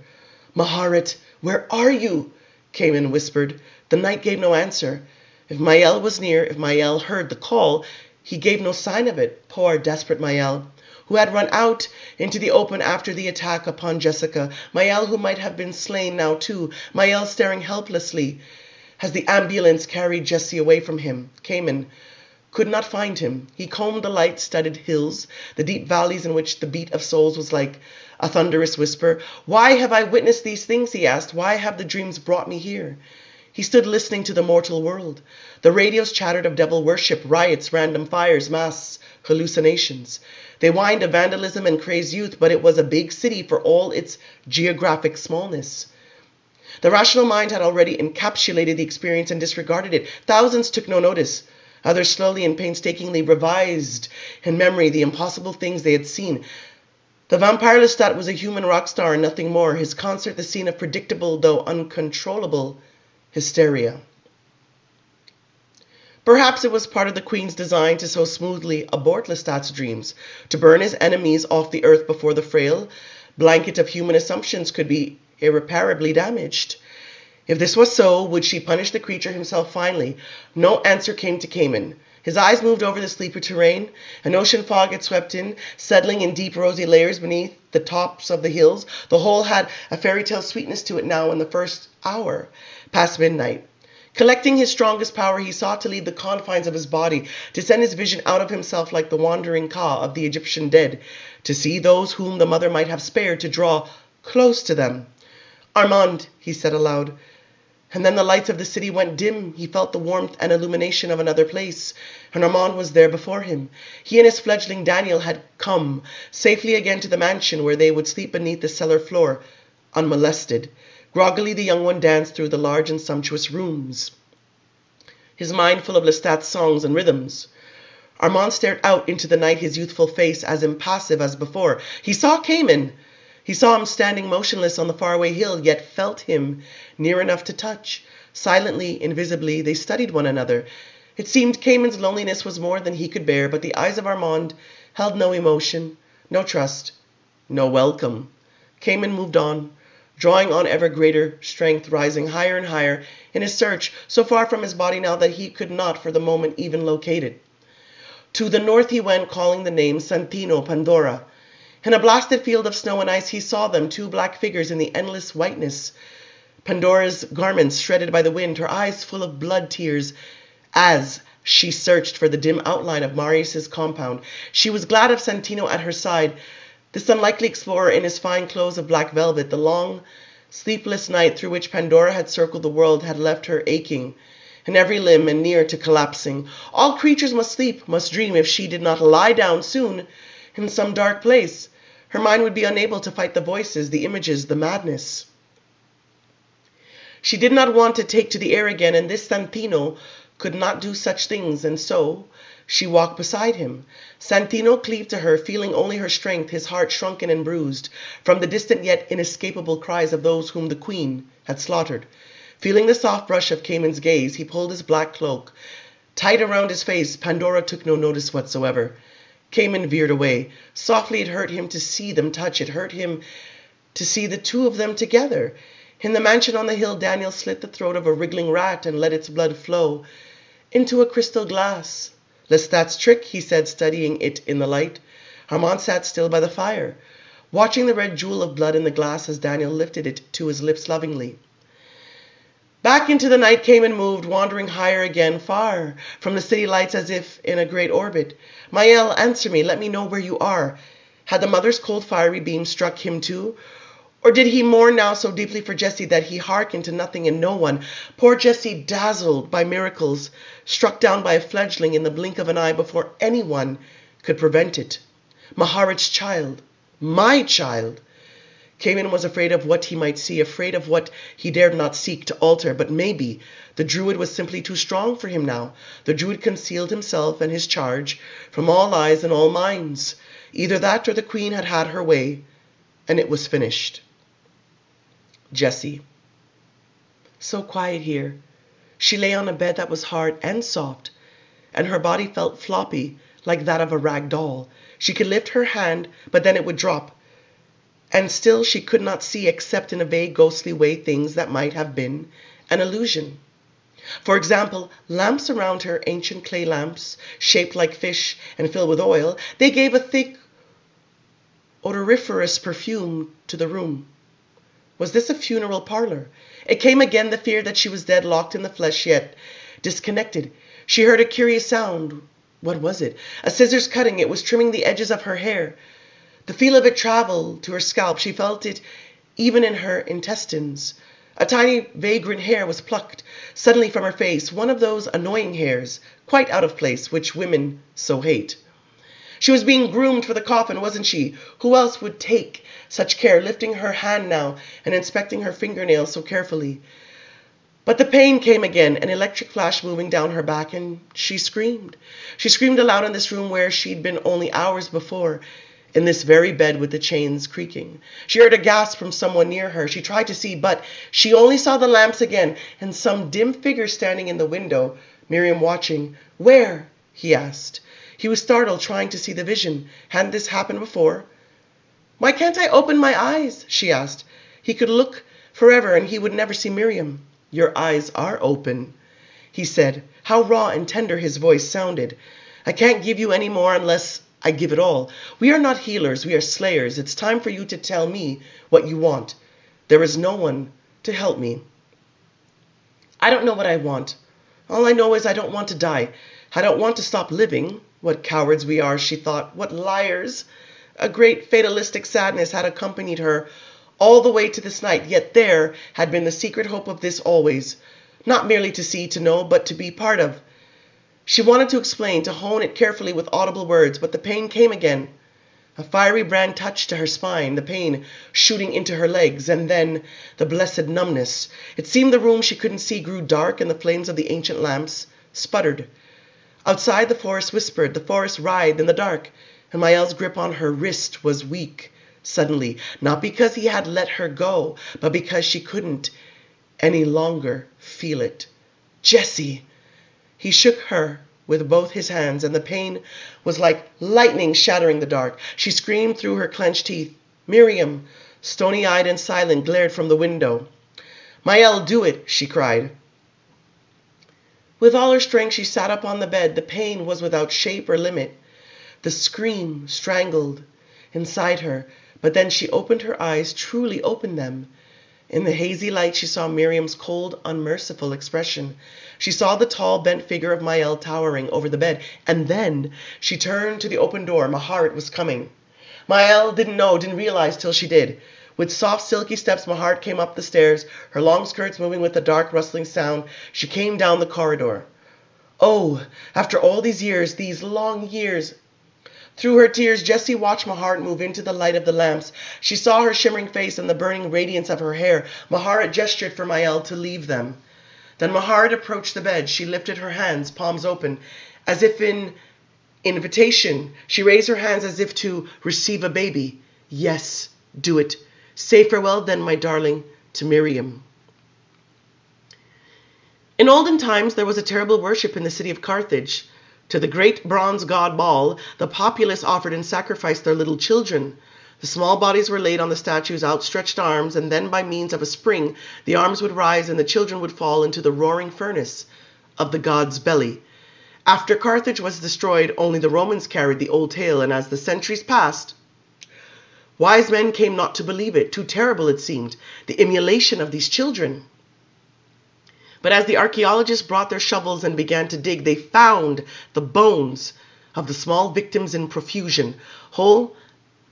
"Maharet, where are you?" Khayman whispered. The night gave no answer. If Mael was near, if Mael heard the call, he gave no sign of it. Poor, desperate Mael, who had run out into the open after the attack upon Jessica. Mael, who might have been slain now too. Mael staring helplessly as the ambulance carried Jesse away from him. Khayman could not find him. He combed the light-studded hills, the deep valleys in which the beat of souls was like a thunderous whisper. Why have I witnessed these things, he asked. Why have the dreams brought me here? He stood listening to the mortal world. The radios chattered of devil worship, riots, random fires, mass hallucinations. They whined of vandalism and crazed youth, but it was a big city for all its geographic smallness. The rational mind had already encapsulated the experience and disregarded it. Thousands took no notice. Others slowly and painstakingly revised in memory the impossible things they had seen. The vampire Lestat was a human rock star and nothing more. His concert the scene of predictable, though uncontrollable, hysteria. Perhaps it was part of the Queen's design to so smoothly abort Lestat's dreams, to burn his enemies off the earth before the frail blanket of human assumptions could be irreparably damaged. If this was so, would she punish the creature himself finally? No answer came to Khayman. His eyes moved over the sleeper terrain. An ocean fog had swept in, settling in deep rosy layers beneath the tops of the hills. The whole had a fairy tale sweetness to it now in the first hour, past midnight. Collecting his strongest power, he sought to leave the confines of his body, to send his vision out of himself like the wandering Ka of the Egyptian dead, to see those whom the mother might have spared, to draw close to them. Armand, he said aloud. And then the lights of the city went dim. He felt the warmth and illumination of another place, and Armand was there before him. He and his fledgling Daniel had come safely again to the mansion where they would sleep beneath the cellar floor, unmolested. Groggily the young one danced through the large and sumptuous rooms, his mind full of Lestat's songs and rhythms. Armand stared out into the night, his youthful face as impassive as before. He saw Khayman. He saw him standing motionless on the faraway hill, yet felt him near enough to touch. Silently, invisibly, they studied one another. It seemed Khayman's loneliness was more than he could bear, but the eyes of Armand held no emotion, no trust, no welcome. Khayman moved on, drawing on ever greater strength, rising higher and higher in his search, so far from his body now that he could not for the moment even locate it. To the north he went, calling the names Santino, Pandora. In a blasted field of snow and ice he saw them, two black figures in the endless whiteness. Pandora's garments shredded by the wind, her eyes full of blood tears, as she searched for the dim outline of Marius's compound. She was glad of Santino at her side, this unlikely explorer in his fine clothes of black velvet. The long, sleepless night through which Pandora had circled the world had left her aching in every limb and near to collapsing. All creatures must sleep, must dream. If she did not lie down soon in some dark place, her mind would be unable to fight the voices, the images, the madness. She did not want to take to the air again, and this Santino could not do such things, and so she walked beside him. Santino cleaved to her, feeling only her strength, his heart shrunken and bruised from the distant yet inescapable cries of those whom the Queen had slaughtered. Feeling the soft brush of Khayman's gaze, he pulled his black cloak tight around his face. Pandora took no notice whatsoever. Khayman veered away. Softly it hurt him to see them touch. It hurt him to see the two of them together. In the mansion on the hill, Daniel slit the throat of a wriggling rat and let its blood flow into a crystal glass. Lestat's trick, he said, studying it in the light. Armand sat still by the fire, watching the red jewel of blood in the glass as Daniel lifted it to his lips lovingly. Back into the night Khayman moved, wandering higher again, far from the city lights as if in a great orbit. Mael, answer me, let me know where you are. Had the mother's cold fiery beam struck him too? Or did he mourn now so deeply for Jessie that he hearkened to nothing and no one? Poor Jessie, dazzled by miracles, struck down by a fledgling in the blink of an eye before anyone could prevent it. Maharit's child, my child. Khayman was afraid of what he might see, afraid of what he dared not seek to alter, but maybe the druid was simply too strong for him now. The druid concealed himself and his charge from all eyes and all minds. Either that or the Queen had had her way, and it was finished. Jessie. So quiet here. She lay on a bed that was hard and soft, and her body felt floppy like that of a rag doll. She could lift her hand, but then it would drop. And still she could not see, except in a vague, ghostly way, things that might have been an illusion. For example, lamps around her, ancient clay lamps, shaped like fish and filled with oil, they gave a thick, odoriferous perfume to the room. Was this a funeral parlor? It came again, the fear that she was dead, locked in the flesh, yet disconnected. She heard a curious sound. What was it? A scissors cutting. It was trimming the edges of her hair. The feel of it traveled to her scalp. She felt it even in her intestines. A tiny vagrant hair was plucked suddenly from her face, one of those annoying hairs, quite out of place, which women so hate. She was being groomed for the coffin, wasn't she? Who else would take such care, lifting her hand now and inspecting her fingernails so carefully? But the pain came again, an electric flash moving down her back, and she screamed. She screamed aloud in this room where she'd been only hours before, in this very bed with the chains creaking. She heard a gasp from someone near her. She tried to see, but she only saw the lamps again and some dim figure standing in the window, Miriam watching. Where? He asked. He was startled, trying to see the vision. Hadn't this happened before? Why can't I open my eyes? She asked. He could look forever and he would never see Miriam. Your eyes are open, he said. How raw and tender his voice sounded. I can't give you any more unless I give it all. We are not healers, we are slayers. It's time for you to tell me what you want. There is no one to help me. I don't know what I want. All I know is I don't want to die. I don't want to stop living. What cowards we are, she thought. What liars. A great fatalistic sadness had accompanied her all the way to this night, yet there had been the secret hope of this always. Not merely to see, to know, but to be part of. She wanted to explain, to hone it carefully with audible words, but the pain came again. A fiery brand touched to her spine, the pain shooting into her legs, and then the blessed numbness. It seemed the room she couldn't see grew dark, and the flames of the ancient lamps sputtered. Outside, the forest whispered, the forest writhed in the dark, and Mael's grip on her wrist was weak, suddenly, not because he had let her go, but because she couldn't any longer feel it. Jessie! He shook her with both his hands, and the pain was like lightning shattering the dark. She screamed through her clenched teeth. Miriam, stony-eyed and silent, glared from the window. Mael, do it, she cried. With all her strength, she sat up on the bed. The pain was without shape or limit. The scream strangled inside her, but then she opened her eyes, truly opened them. In the hazy light, she saw Miriam's cold, unmerciful expression. She saw the tall, bent figure of Mael towering over the bed, and then she turned to the open door. Maharet was coming. Mael didn't realize till she did. With soft, silky steps, Maharet came up the stairs, her long skirts moving with a dark, rustling sound. She came down the corridor. Oh, after all these years, these long years. Through her tears, Jessie watched Maharet move into the light of the lamps. She saw her shimmering face and the burning radiance of her hair. Maharet gestured for Mael to leave them. Then Maharet approached the bed. She lifted her hands, palms open, as if in invitation. She raised her hands as if to receive a baby. Yes, do it. Say farewell then, my darling, to Miriam. In olden times, there was a terrible worship in the city of Carthage. To the great bronze god Baal, the populace offered and sacrificed their little children. The small bodies were laid on the statue's outstretched arms, and then by means of a spring, the arms would rise and the children would fall into the roaring furnace of the god's belly. After Carthage was destroyed, only the Romans carried the old tale, and as the centuries passed, wise men came not to believe it. Too terrible it seemed, the immolation of these children. But as the archaeologists brought their shovels and began to dig, they found the bones of the small victims in profusion. Whole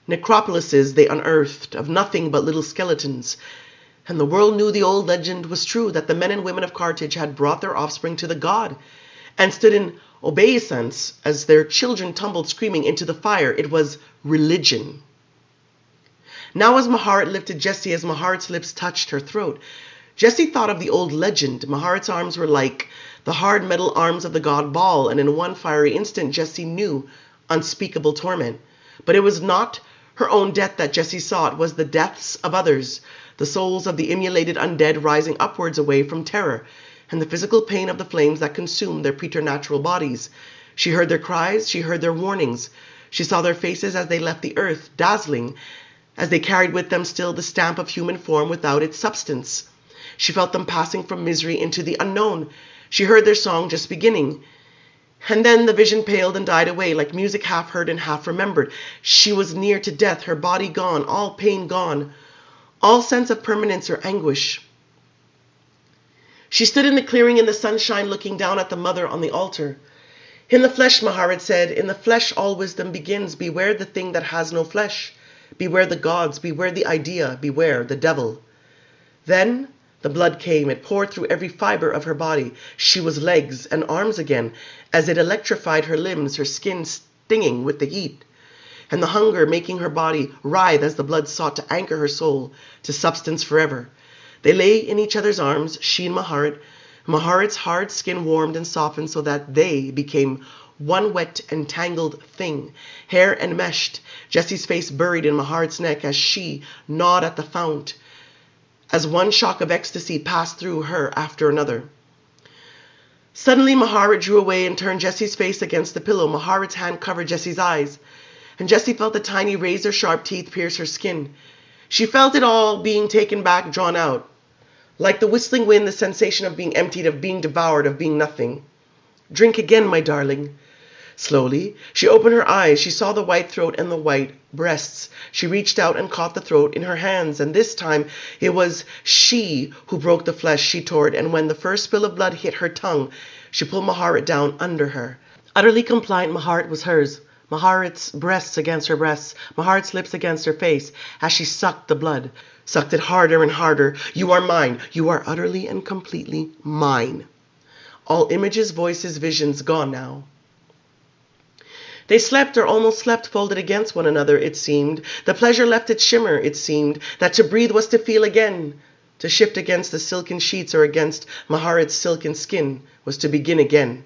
necropolises they unearthed of nothing but little skeletons. And the world knew the old legend was true, that the men and women of Carthage had brought their offspring to the god and stood in obeisance as their children tumbled screaming into the fire. It was religion. Now as Maharet lifted Jessie, as Maharet's lips touched her throat, Jessie thought of the old legend. Maharet's arms were like the hard metal arms of the god Baal, and in one fiery instant Jessie knew unspeakable torment. But it was not her own death that Jessie saw, it was the deaths of others, the souls of the immolated undead rising upwards away from terror, and the physical pain of the flames that consumed their preternatural bodies. She heard their cries, she heard their warnings. She saw their faces as they left the earth, dazzling, as they carried with them still the stamp of human form without its substance. She felt them passing from misery into the unknown. She heard their song just beginning. And then the vision paled and died away, like music half heard and half remembered. She was near to death, her body gone, all pain gone, all sense of permanence or anguish. She stood in the clearing in the sunshine, looking down at the mother on the altar. In the flesh, Maharat said, in the flesh all wisdom begins. Beware the thing that has no flesh. Beware the gods, beware the idea, beware the devil. Then the blood came. It poured through every fiber of her body. She was legs and arms again, as it electrified her limbs, her skin stinging with the heat, and the hunger making her body writhe as the blood sought to anchor her soul to substance forever. They lay in each other's arms, she and Maharat. Maharat's hard skin warmed and softened so that they became one wet and tangled thing, hair enmeshed, Jessie's face buried in Maharat's neck as she gnawed at the fount, as one shock of ecstasy passed through her after another. Suddenly Maharat drew away and turned Jessie's face against the pillow. Maharat's hand covered Jessie's eyes, and Jessie felt the tiny razor-sharp teeth pierce her skin. She felt it all being taken back, drawn out. Like the whistling wind, the sensation of being emptied, of being devoured, of being nothing. Drink again, my darling. Slowly, she opened her eyes. She saw the white throat and the white breasts. She reached out and caught the throat in her hands, and this time it was she who broke the flesh she tore it, and when the first spill of blood hit her tongue, she pulled Maharat down under her. Utterly compliant, Maharat was hers. Maharat's breasts against her breasts, Maharat's lips against her face, as she sucked the blood, sucked it harder and harder. You are mine. You are utterly and completely mine. All images, voices, visions gone now. They slept, or almost slept, folded against one another, it seemed. The pleasure left its shimmer, it seemed, that to breathe was to feel again. To shift against the silken sheets or against Maharat's silken skin was to begin again.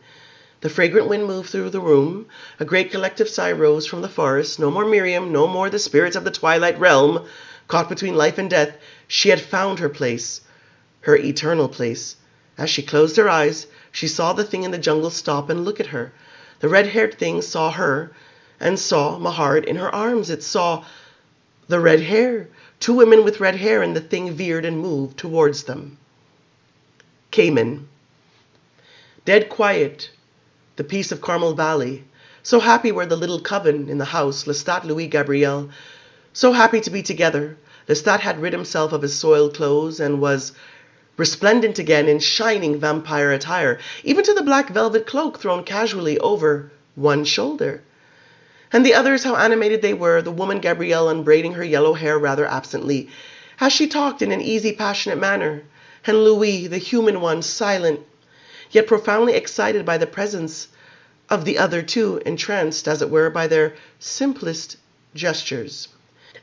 The fragrant wind moved through the room. A great collective sigh rose from the forest. No more Miriam, no more the spirits of the twilight realm. Caught between life and death, she had found her place, her eternal place. As she closed her eyes, she saw the thing in the jungle stop and look at her. The red-haired thing saw her and saw Maharat in her arms. It saw the red hair, two women with red hair, and the thing veered and moved towards them. Khayman. Dead quiet, the peace of Carmel Valley. So happy were the little coven in the house, Lestat, Louis, Gabrielle. So happy to be together. Lestat had rid himself of his soiled clothes and was resplendent again in shining vampire attire, even to the black velvet cloak thrown casually over one shoulder. And the others, how animated they were, the woman Gabrielle unbraiding her yellow hair rather absently, as she talked in an easy, passionate manner, and Louis, the human one, silent, yet profoundly excited by the presence of the other two, entranced, as it were, by their simplest gestures.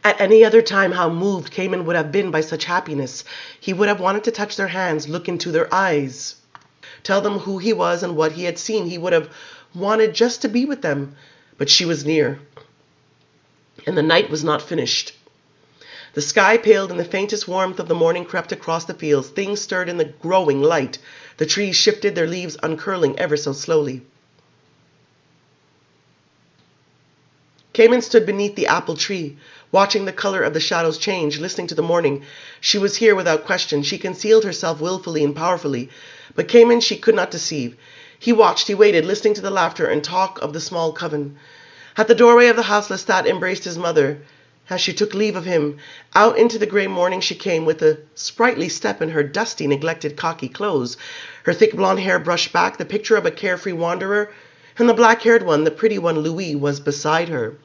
At any other time, how moved Khayman would have been by such happiness. He would have wanted to touch their hands, look into their eyes, tell them who he was and what he had seen. He would have wanted just to be with them, but she was near, and the night was not finished. The sky paled, and the faintest warmth of the morning crept across the fields. Things stirred in the growing light. The trees shifted, their leaves uncurling ever so slowly. Khayman stood beneath the apple tree, watching the color of the shadows change, listening to the morning. She was here without question. She concealed herself willfully and powerfully, but Khayman she could not deceive. He watched, he waited, listening to the laughter and talk of the small coven. At the doorway of the house, Lestat embraced his mother. As she took leave of him, out into the grey morning she came, with a sprightly step in her dusty, neglected, cocky clothes, her thick blonde hair brushed back, the picture of a carefree wanderer, and the black-haired one, the pretty one, Louis, was beside her.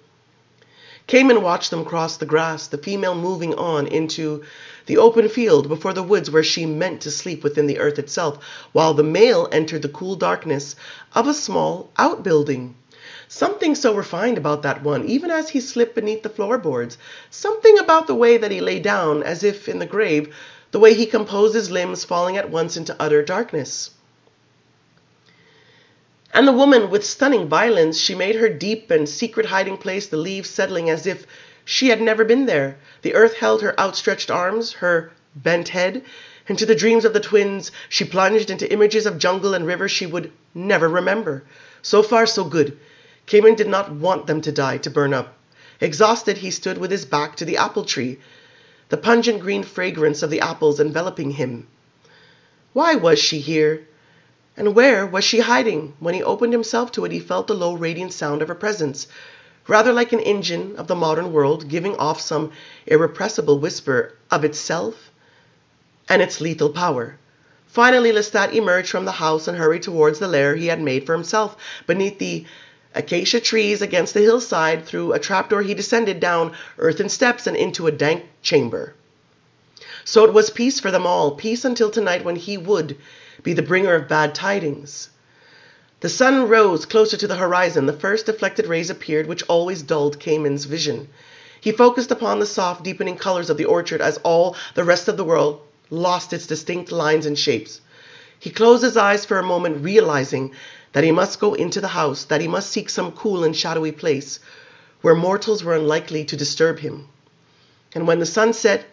Khayman watched them cross the grass, the female moving on into the open field before the woods where she meant to sleep within the earth itself, while the male entered the cool darkness of a small outbuilding. Something so refined about that one, even as he slipped beneath the floorboards. Something about the way that he lay down, as if in the grave, the way he composed his limbs, falling at once into utter darkness. And the woman, with stunning violence, she made her deep and secret hiding place, the leaves settling as if she had never been there. The earth held her outstretched arms, her bent head. Into the dreams of the twins she plunged, into images of jungle and river she would never remember. So far, so good. Khayman did not want them to die, to burn up. Exhausted, he stood with his back to the apple tree, the pungent green fragrance of the apples enveloping him. Why was she here? And where was she hiding? When he opened himself to it, he felt the low, radiant sound of her presence, rather like an engine of the modern world, giving off some irrepressible whisper of itself and its lethal power. Finally, Lestat emerged from the house and hurried towards the lair he had made for himself. Beneath the acacia trees against the hillside, through a trapdoor he descended down earthen steps and into a dank chamber. So it was peace for them all, peace until tonight when he would be the bringer of bad tidings. The sun rose closer to the horizon. The first deflected rays appeared, which always dulled Khayman's vision. He focused upon the soft, deepening colors of the orchard as all the rest of the world lost its distinct lines and shapes. He closed his eyes for a moment, realizing that he must go into the house, that he must seek some cool and shadowy place where mortals were unlikely to disturb him. And when the sun set,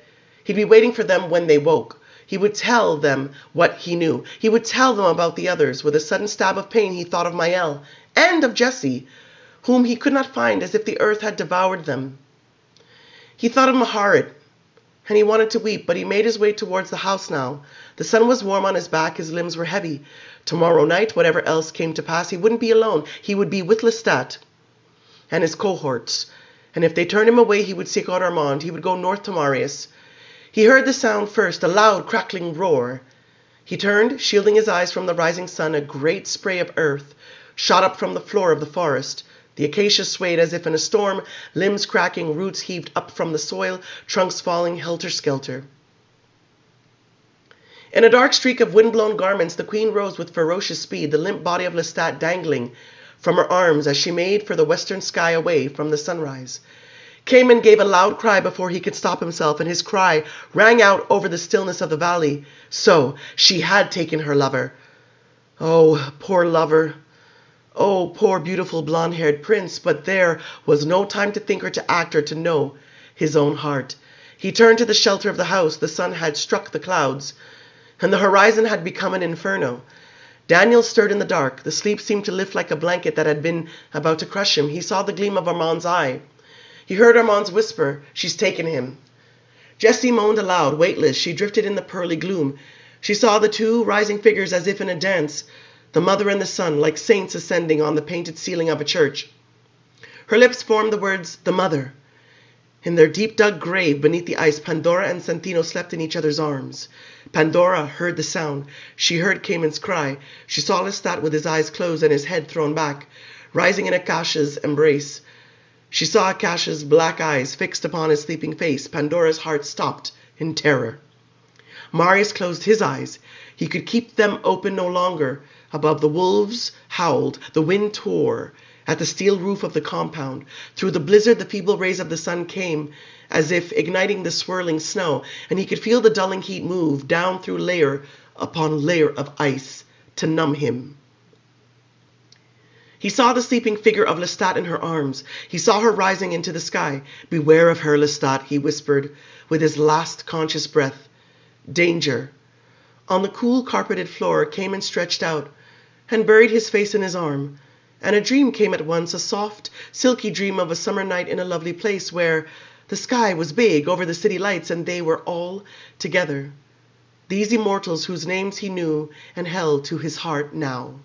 he'd be waiting for them when they woke. He would tell them what he knew. He would tell them about the others. With a sudden stab of pain, he thought of Mael and of Jessie, whom he could not find, as if the earth had devoured them. He thought of Maharit, and he wanted to weep, but he made his way towards the house now. The sun was warm on his back, his limbs were heavy. Tomorrow night, whatever else came to pass, he wouldn't be alone. He would be with Lestat and his cohorts, and if they turned him away, he would seek out Armand. He would go north to Marius. He heard the sound first, a loud, crackling roar. He turned, shielding his eyes from the rising sun. A great spray of earth shot up from the floor of the forest. The acacia swayed as if in a storm, limbs cracking, roots heaved up from the soil, trunks falling helter-skelter. In a dark streak of wind-blown garments, the queen rose with ferocious speed, the limp body of Lestat dangling from her arms as she made for the western sky away from the sunrise. Khayman gave a loud cry before he could stop himself, and his cry rang out over the stillness of the valley. So she had taken her lover. Oh, poor lover. Oh, poor beautiful blonde-haired prince. But there was no time to think or to act or to know his own heart. He turned to the shelter of the house. The sun had struck the clouds, and the horizon had become an inferno. Daniel stirred in the dark. The sleep seemed to lift like a blanket that had been about to crush him. He saw the gleam of Armand's eye. He heard Armand's whisper, "She's taken him." Jessie moaned aloud, weightless. She drifted in the pearly gloom. She saw the two rising figures as if in a dance, the mother and the son, like saints ascending on the painted ceiling of a church. Her lips formed the words, "the mother." In their deep-dug grave beneath the ice, Pandora and Santino slept in each other's arms. Pandora heard the sound. She heard Khayman's cry. She saw Lestat with his eyes closed and his head thrown back, rising in Akasha's embrace. She saw Akasha's black eyes fixed upon his sleeping face. Pandora's heart stopped in terror. Marius closed his eyes. He could keep them open no longer. Above, the wolves howled. The wind tore at the steel roof of the compound. Through the blizzard, the feeble rays of the sun came, as if igniting the swirling snow, and he could feel the dulling heat move down through layer upon layer of ice to numb him. He saw the sleeping figure of Lestat in her arms. He saw her rising into the sky. "Beware of her, Lestat," he whispered with his last conscious breath. "Danger." On the cool carpeted floor, Khayman stretched out and buried his face in his arm. And a dream came at once, a soft, silky dream of a summer night in a lovely place where the sky was big over the city lights and they were all together. These immortals whose names he knew and held to his heart now.